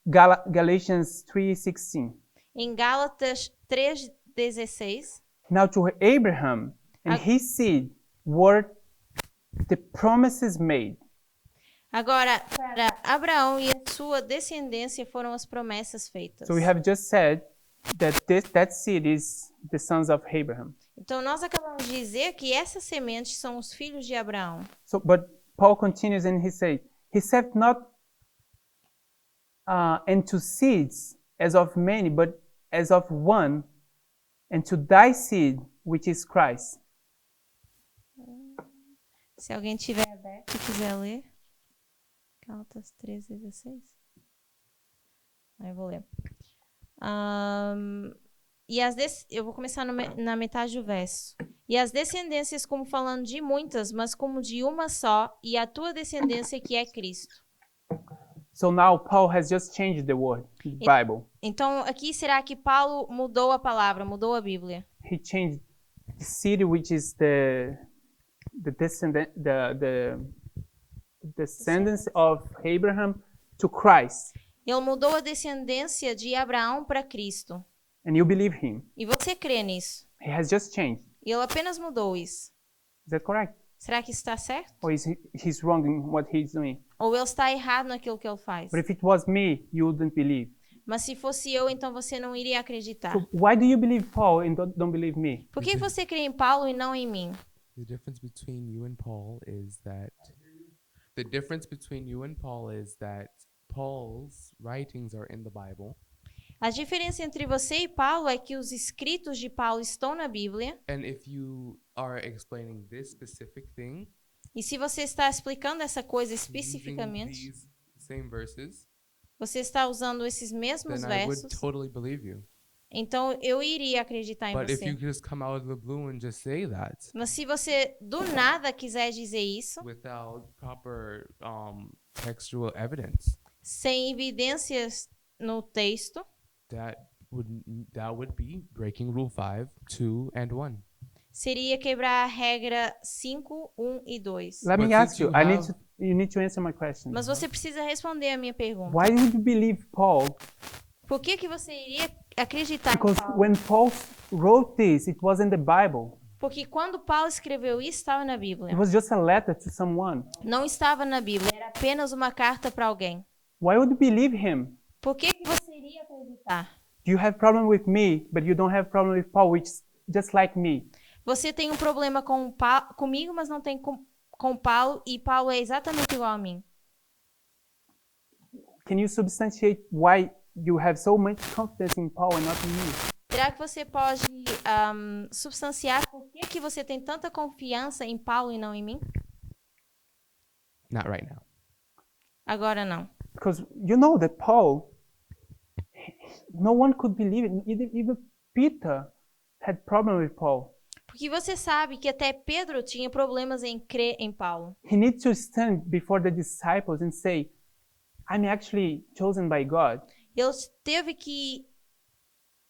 Galatians 3:16. em Gálatas 3:16, Now to Abraham and his seed were the promises made. agora para Abraão e a sua descendência foram as promessas feitas. So we have just said that that seed is the sons of Abraham. Então, nós acabamos de dizer que essas sementes são os filhos de Abraão. So, but Paul continues and he said not into seeds as of many, but as of one, and to thy seed, which is Christ. Se alguém tiver aberto e quiser ler. Gálatas 3:16. Aí eu vou ler. Eu vou começar na metade do verso. E as descendências como falando de muitas, mas como de uma só, e a tua descendência que é Cristo. So now Paul has just changed the word, the Bible. Então, aqui será que Paulo mudou a palavra, mudou a Bíblia? He changed the seed, which is the descendants of Abraham, to Christ. Ele mudou a descendência de Abraão para Cristo. And you believe him. E você crê nisso? He has just changed. E ele apenas mudou isso. Is that correct? Será que está certo? Or he's wrong in what he's doing? Ou ele está errado naquilo que ele faz? But if it was me, you wouldn't believe. Mas se fosse eu, então você não iria acreditar. So why do you believe Paul and don't believe me? Por que você crê em Paulo e não em mim? The difference between you and Paul is that Paul's writings are in the Bible, A diferença entre você e Paulo é que os escritos de Paulo estão na Bíblia. and if you are explaining this specific thing E se você está explicando essa coisa using especificamente, these same verses, você está usando esses mesmos then I would versos, totally believe you. então eu iria acreditar em But if você. you just come out of the blue and just say that Mas se você do nada quiser dizer isso, without proper textual evidence, sem evidências no texto, that would be breaking Rule 5, 2, and 1. seria quebrar a regra 5, 1 e 2. Let me But ask since you. you You need to answer my question. Mas você precisa responder a minha pergunta. Why did you believe Paul? Por que você iria acreditar em Because Paulo? when Paul wrote this, it wasn't the Bible. Porque quando Paulo escreveu isso, estava na It Bíblia. was just a letter to someone. Não estava na Bíblia, era apenas uma carta para alguém. Why would you believe him? Por que você iria acreditar? You have problem with me, but you don't have problem with Paul, which is just like me. Você tem um problema comigo, mas não tem com Paulo, e Paulo é exatamente igual a mim. Can you substantiate why you have so much confidence in Paul and not in me? Será que você pode substanciar por que você tem tanta confiança em Paulo e não em mim? Not right now. Agora não. Because you know that Paul, no one could believe it. Even Peter had problem with Paul. Porque você sabe que até Pedro tinha problemas em crer em Paulo. He needs to stand before the disciples and say, I'm actually chosen by God. Ele teve que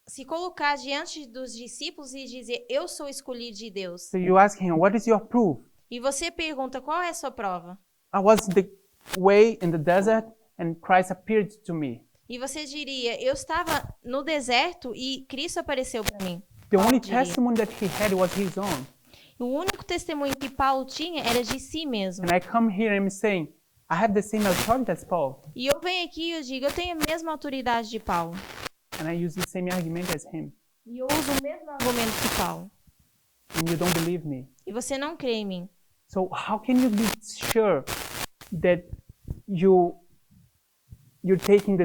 se colocar diante dos discípulos e dizer, eu sou escolhido de Deus. So you ask him, what is your proof? E você pergunta, qual é a sua prova? I was the way in the desert and Christ appeared to me. E você diria, eu estava no deserto e Cristo apareceu para mim. The Paulo only diria. testimony that he had was his own. O único testemunho que Paulo tinha era de si mesmo. And I come here and I'm saying, I have the same authority as Paul. E eu venho aqui e eu digo, eu tenho a mesma autoridade de Paulo. And I use the same argument as him. E eu uso o mesmo argumento que Paulo. And you don't believe me. E você não crê em mim. So how can you be sure that you're taking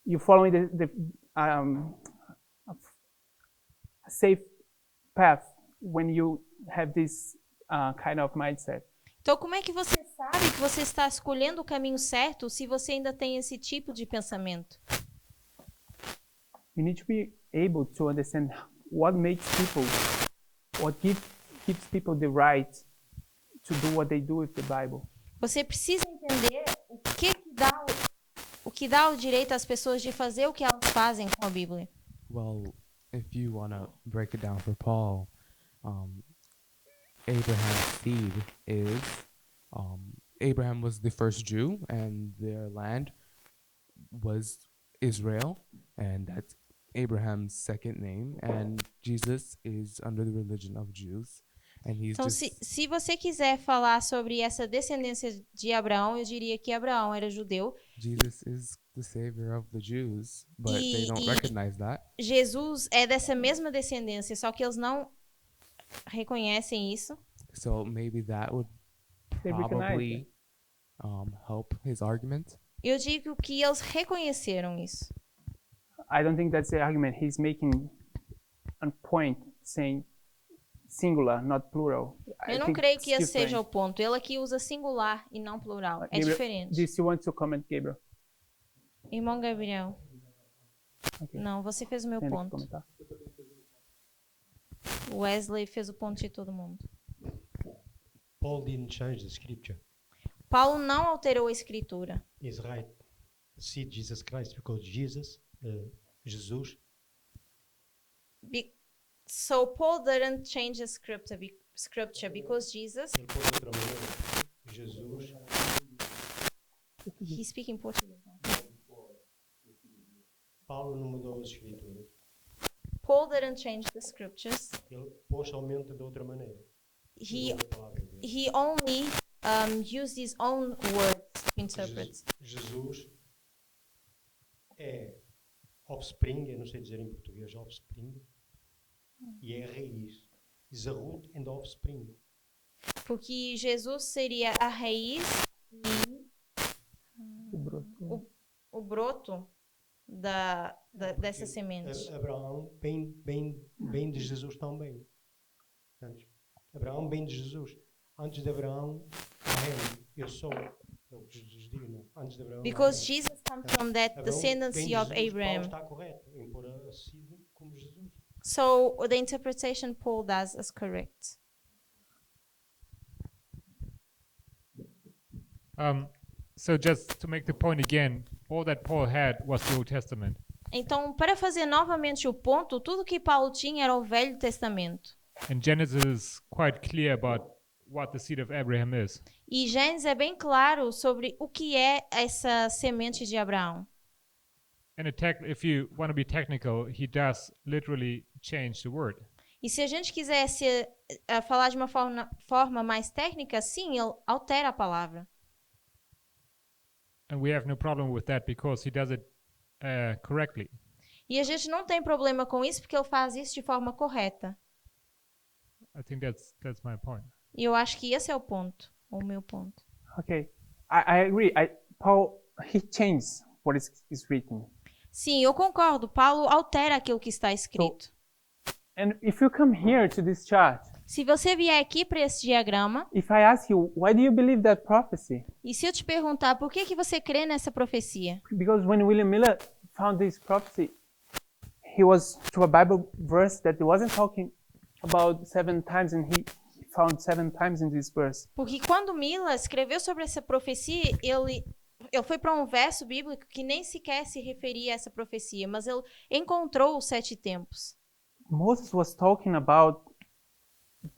you're following a safe path when you have this kind of mindset? Então, como é que você sabe que você está escolhendo o caminho certo se você ainda tem esse tipo de pensamento? You need to be able to understand what makes people, what gives people the right to do what they do with the Bible. Você precisa entender o que dá o direito às pessoas de fazer o que elas fazem com a Bíblia. Well, if you want to break it down for Paul, Abraham's seed is Abraham was the first Jew, and their land was Israel, and that's Abraham's second name, and Jesus is under the religion of Jews, and he's Então, just se você quiser falar sobre essa descendência de Abraão, eu diria que Abraão era judeu. Jesus is the savior of the Jews, but they don't E- recognize that. Jesus é dessa mesma descendência, só que eles não reconhecem isso. So maybe that would They recognize probably it. help his argument. Eu digo que eles reconheceram isso. I don't think that's the argument. He's making a point saying singular, not plural. I Eu não think creio que it's esse seja o different. ponto. Ele aqui usa singular e não plural. É Gabriel, diferente. Do you want to comment, Gabriel? Irmão Gabriel. Okay. Não, você fez o meu Tem que ponto. comentar. Wesley fez o ponto de todo mundo. Paul didn't change the scripture. Paulo não alterou a escritura. He's right. See Jesus Christ because Jesus, So Paul didn't change the scripture because Jesus, ele pôs de outra maneira. Jesus, he speak in Portuguese. Paulo não mudou as escrituras. Paul didn't change the scriptures. Ele pôs somente de outra maneira. He Usou a palavra dele. he only used his own words to interpret. Jesus é offspring, eu não sei dizer em português offspring, e é a raiz. Is a root and offspring. Porque Jesus seria a raiz e o broto dessa semente. Abraão bem de Jesus também. Portanto, Abraão bem de Jesus. Antes de Abraão, eu sou. É o que Jesus diz, não? Antes de Abraão. Because Jesus comes from that Abraão, descendancy bem de of Jesus, Paulo Abraham. está correto em pôr a seed como Jesus. So the interpretation Paul does is correct. So just to make the point again, all that Paul had was the Old Testament. Então, para fazer novamente o ponto, tudo que Paulo tinha era o Velho Testamento. And Genesis is quite clear about what the seed of Abraham is. E Gênesis é bem claro sobre o que é essa semente de Abraão. And if you want to be technical, he does literally change the word. E se a gente quisesse falar de uma forma mais técnica, sim, ele altera a palavra. And we have no problem with that because he does it correctly. E a gente não tem problema com isso porque ele faz isso de forma correta. I think that's my point. E eu acho que esse é o ponto, o meu ponto. Okay, I agree. Paul, he changed what is written. Sim, eu concordo. Paulo altera aquilo que está escrito. And if you come here to this chart, Se você vier aqui para esse diagrama, if I ask you, why do you believe that prophecy? e se eu te perguntar por que você crê nessa profecia? Because when William Miller found this prophecy, he was to a Bible verse that he wasn't talking about 7 times, and he found 7 times in this verse. Porque quando Miller escreveu sobre essa profecia, ele foi para um verso bíblico que nem sequer se referia a essa profecia, mas ele encontrou os 7 tempos. Moses was talking about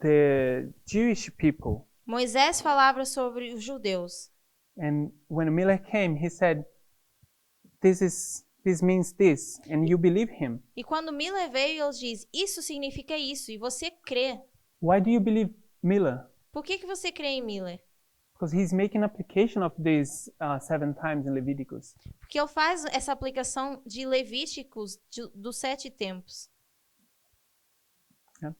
the Jewish people. Moisés falava sobre os judeus. And when Miller came, he said, this means this, and you believe him. E quando Miller veio, ele diz, isso significa isso, e você crê. Why do you believe Miller? Por que você crê em Miller? Because he's making application of these 7 times in Leviticus. Porque ele faz essa aplicação de Levíticos dos 7 tempos. Yeah.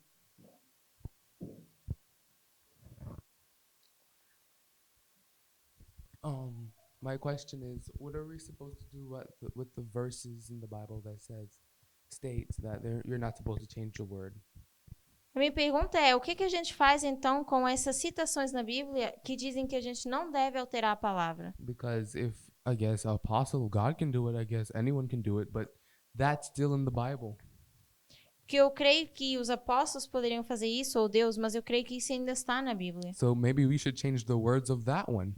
My question is, what are we supposed to do with the verses in the Bible that states that you're not supposed to change your word? A minha pergunta é, o que a gente faz então com essas citações na Bíblia que dizem que a gente não deve alterar a palavra? Because if, I guess, apostle, God can do it, I guess anyone can do it, but that's still in the Bible. Porque eu creio que os apóstolos poderiam fazer isso, ou Deus, mas eu creio que isso ainda está na Bíblia. So maybe we should change the words of that one.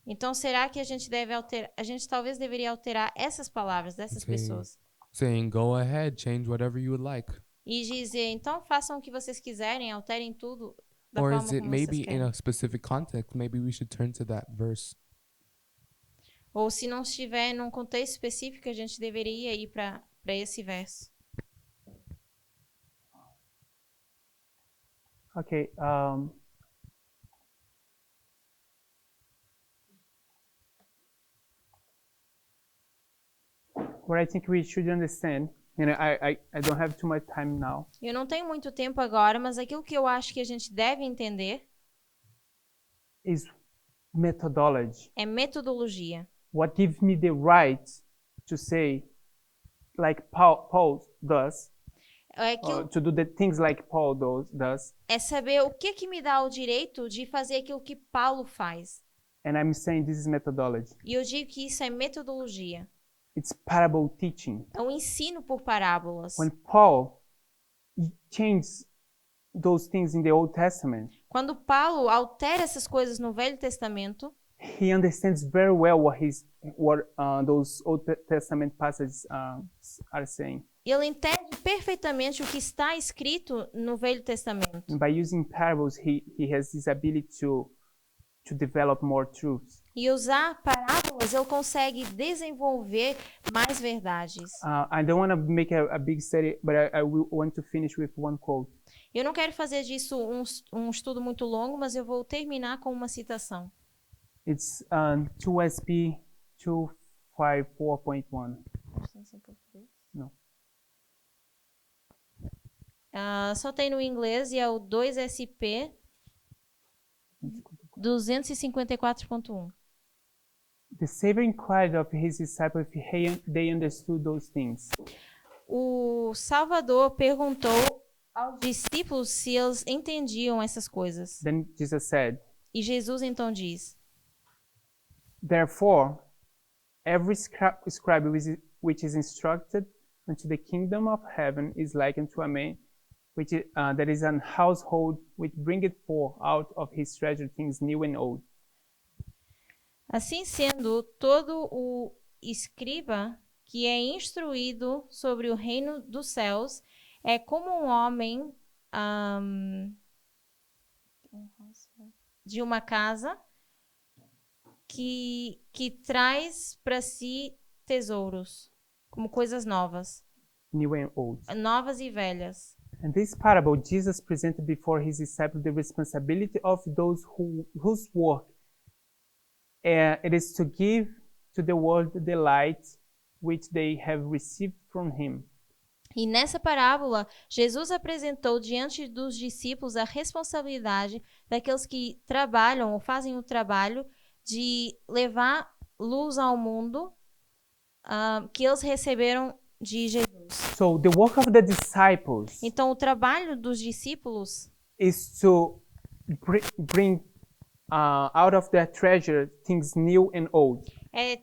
Então, será que a gente deve alterar? A gente talvez deveria alterar essas palavras dessas Sim. pessoas Saying, go ahead, change whatever you would like. e dizer, então façam o que vocês quiserem, alterem tudo da Or forma is it como maybe vocês in querem. a specific context, maybe we should turn to that verse. Ou se não estiver num contexto específico, a gente deveria ir para esse verso. Okay. What I think we should understand, I don't have too much time now, Eu não tenho muito tempo agora, mas aquilo que eu acho que a gente deve entender is methodology. é metodologia. What gives me the right to say, like Paul does, É, aquilo, to do the things like Paul does, é saber o que me dá o direito de fazer aquilo que Paulo faz. and I'm saying this is methodology. E eu digo que isso é metodologia. It's parable teaching. É um ensino por parábolas. When Paul changes those things in the Old Testament, Quando Paulo altera essas coisas no Velho Testamento, he understands very well what those Old Testament passages are saying. ele entende perfeitamente o que está escrito no Velho Testamento. And by using parables, he has this ability to develop more truths. E usar parábolas, ele consegue desenvolver mais verdades. I don't want to make a big study, but I will want to finish with one quote. Eu não quero fazer disso um estudo muito longo, mas eu vou terminar com uma citação. It's 2SP 254.1. No. Só tem no inglês e é o 2SP 254.1. The Savior inquired of his disciples if they understood those things. O Salvador perguntou aos discípulos se eles entendiam essas coisas. Then Jesus said, E Jesus então diz: Therefore, every scribe which is instructed unto the kingdom of heaven is like unto a man that is an household which bringeth forth out of his treasure things new and old. Assim sendo, todo o escriba que é instruído sobre o reino dos céus é como um homem de uma casa que traz para si tesouros, como coisas novas, New and old. novas e velhas. In this parable, Jesus presented before his disciples the responsibility of those whose work it is to give to the world the light which they have received from him. E nessa parábola, Jesus apresentou diante dos discípulos a responsabilidade daqueles que trabalham ou fazem o trabalho de levar luz ao mundo que eles receberam de Jesus. So the work of the disciples Então, o trabalho dos discípulos is to bring out of their treasure things new and old. é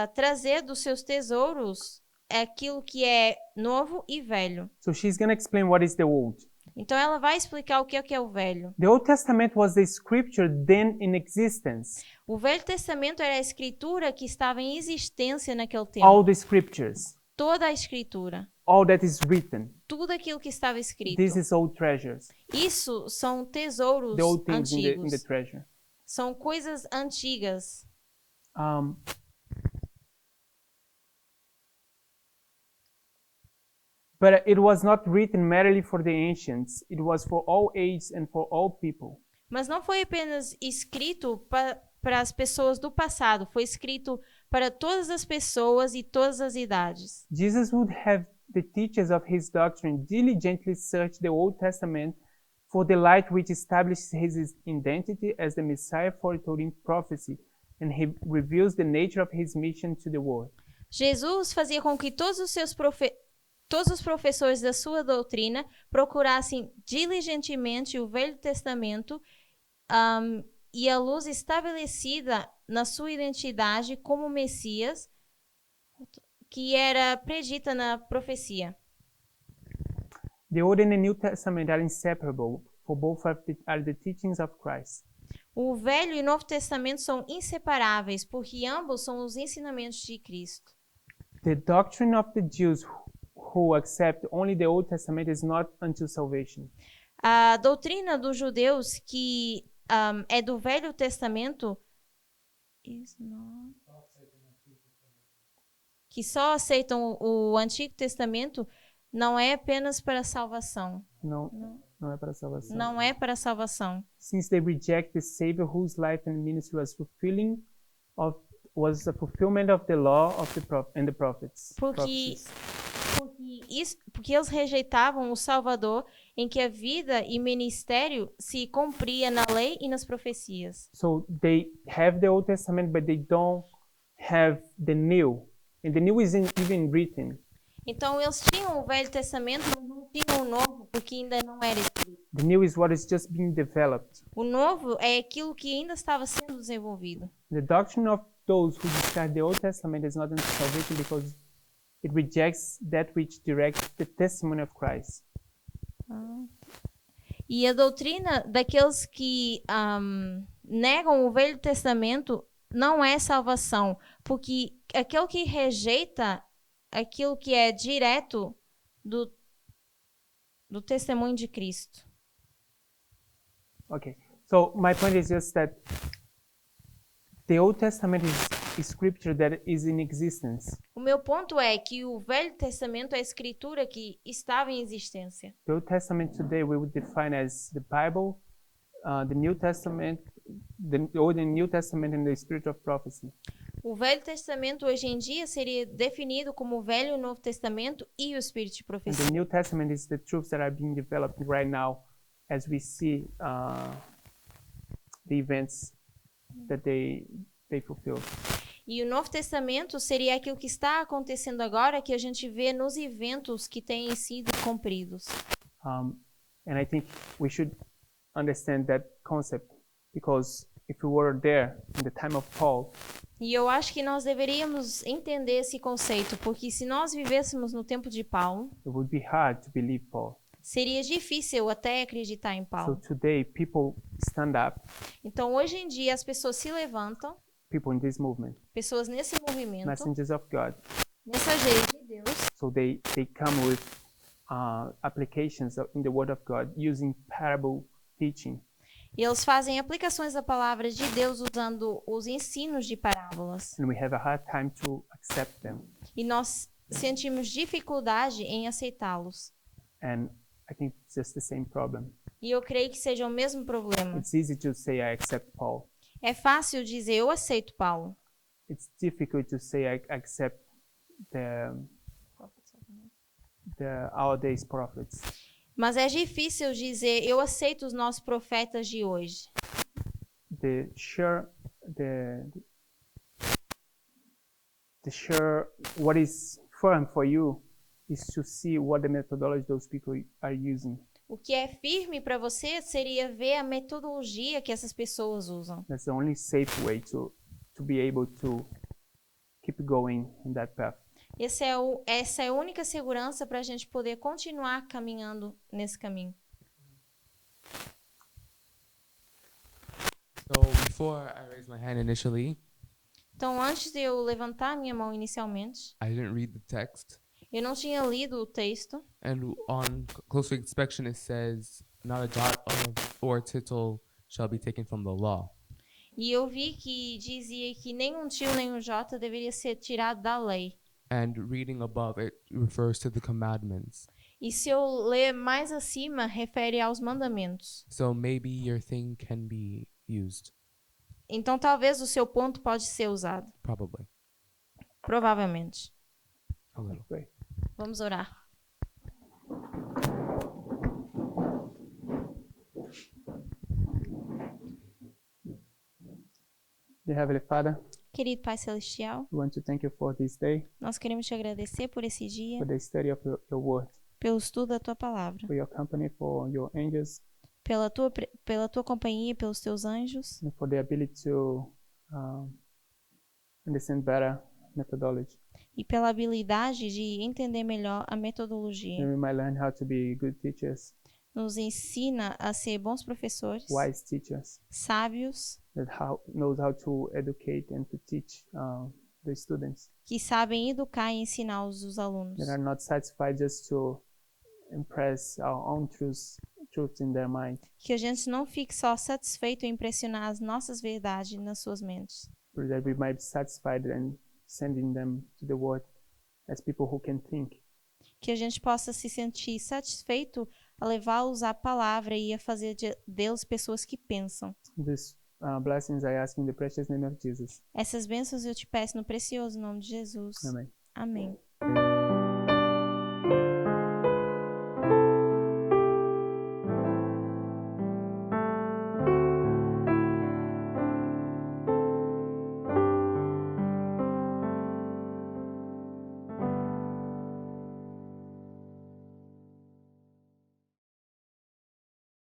trazer dos seus tesouros aquilo que é novo e velho. So she's going to explain what is the old. Então, ela vai explicar o que é o velho. The Old Testament was the scripture then in existence. O Velho Testamento era a escritura que estava em existência naquele All tempo. the scriptures, Toda a escritura. all that is written. Tudo aquilo que estava escrito. This is old treasures. Isso são tesouros The old things in antigos. the treasure. São coisas antigas. But it was not written merely for the ancients. It was for all ages and for all people. Mas não foi apenas escrito para as pessoas do passado. Foi escrito para todas as pessoas e todas as idades. Jesus would have the teachers of his doctrine diligently search the Old Testament for the light which establishes his identity as the Messiah foretold in prophecy, and he reveals the nature of his mission to the world. Jesus fazia com que todos os professores da sua doutrina procurassem diligentemente o Velho Testamento e a luz estabelecida na sua identidade como Messias, que era predita na profecia. The Old and the New Testament are inseparable, for both are the teachings of Christ. O Velho e o Novo Testamento são inseparáveis, porque ambos são os ensinamentos de Cristo. The doctrine of the Jews who accept only the Old Testament is not unto salvation. A doutrina dos judeus que é do Velho Testamento que só aceitam o Antigo Testamento não é apenas para salvação. Não é para salvação. Não é para salvação. Since they reject the Savior whose life and ministry was a fulfillment of the law of and the prophets. Porque eles rejeitavam o Salvador em que a vida e ministério se cumpria na lei e nas profecias. So they have the Old Testament, but they don't have the New. And the New isn't even written. Então eles tinham o Velho Testamento, mas não tinham o Novo, porque ainda não era escrito. The New is what is just being developed. O Novo é aquilo que ainda estava sendo desenvolvido. The doctrine of those who discard the Old Testament is not unto salvation because it rejects that which directs the testimony of Christ. E a doutrina daqueles que negam o Velho Testamento não é salvação, porque aquele que rejeita aquilo que é direto do testemunho de Cristo. Okay, so my point is just that the Old Testament is scripture that is in existence. O meu ponto é que o Velho Testamento é a escritura que estava em existência. The Old Testament today we would define as the Bible, the New Testament, the Old and New Testament, and the Spirit of prophecy. O Velho Testamento hoje em dia seria definido como o Velho e o Novo Testamento e o Espírito de And profecia. the New Testament is the truths that are being developed right now as we see the events that they fulfill. E o Novo Testamento seria aquilo que está acontecendo agora, que a gente vê nos eventos que têm sido cumpridos. And I think we should understand that concept because if we were there in the time of Paul, E eu acho que nós deveríamos entender esse conceito, porque se nós vivêssemos no tempo de Paulo, it would be hard to believe Paul. seria difícil até acreditar em So Paulo. today, people stand up, Então, hoje em dia, as pessoas se levantam, people in this movement, pessoas nesse movimento, messengers of God. mensageiros de Deus, So they come with applications in the Word of God using parable teaching. e eles fazem aplicações da palavra de Deus usando os ensinos de parábolas. And we have a hard time to accept them. E nós sentimos dificuldade em aceitá-los. And I think it's just the same problem. E eu creio que seja o mesmo problema. It's easy to say I accept Paul. É fácil dizer eu aceito Paulo. It's difficult to say I accept our days prophets. Mas é difícil dizer eu aceito os nossos profetas de hoje. The sure what is firm for you is to see what the methodology those people are using. O que é firme para você seria ver a metodologia que essas pessoas usam. That's the only safe way to be able to keep going in that path. Essa é a única segurança para a gente poder continuar caminhando nesse caminho. So before I raised my hand initially, Então, antes de eu levantar minha mão inicialmente, I didn't read the text. eu não tinha lido o texto. And on closer inspection, it says, "Not a jot or tittle shall be taken from the law." E eu vi que dizia que nem um tio nem um jota deveria ser tirado da lei. And reading above, it refers to the commandments. E se eu ler mais acima, refere aos mandamentos. So maybe your thing can be used. Então, talvez o seu ponto pode ser usado. Probably. Provavelmente. A little. Pray. Vamos orar. Dear Heavenly Father, Querido Pai Celestial, we want to thank you for this day, nós queremos te agradecer por esse dia, for the study of your word, pelo estudo da tua palavra, for your company, for your angels, pela tua companhia, pelos teus anjos and for the ability to understand better methodology. e pela habilidade de entender melhor a metodologia. And we might learn how to be good teachers, Nos ensina a ser bons professores, wise teachers, sábios, that knows how to educate and to teach the students, que sabem educar e ensinar os alunos, that are not satisfied just to impress our own truths in their mind, que a gente não fique só satisfeito em impressionar as nossas verdades nas suas mentes, but that we might be satisfied and sending them to the world as people who can think. que a gente possa se sentir satisfeito a levá-los à palavra e a fazer deles pessoas que pensam. These blessings I ask in the precious name of Jesus. Essas bênçãos eu te peço no precioso nome de Jesus. Amen. Amém.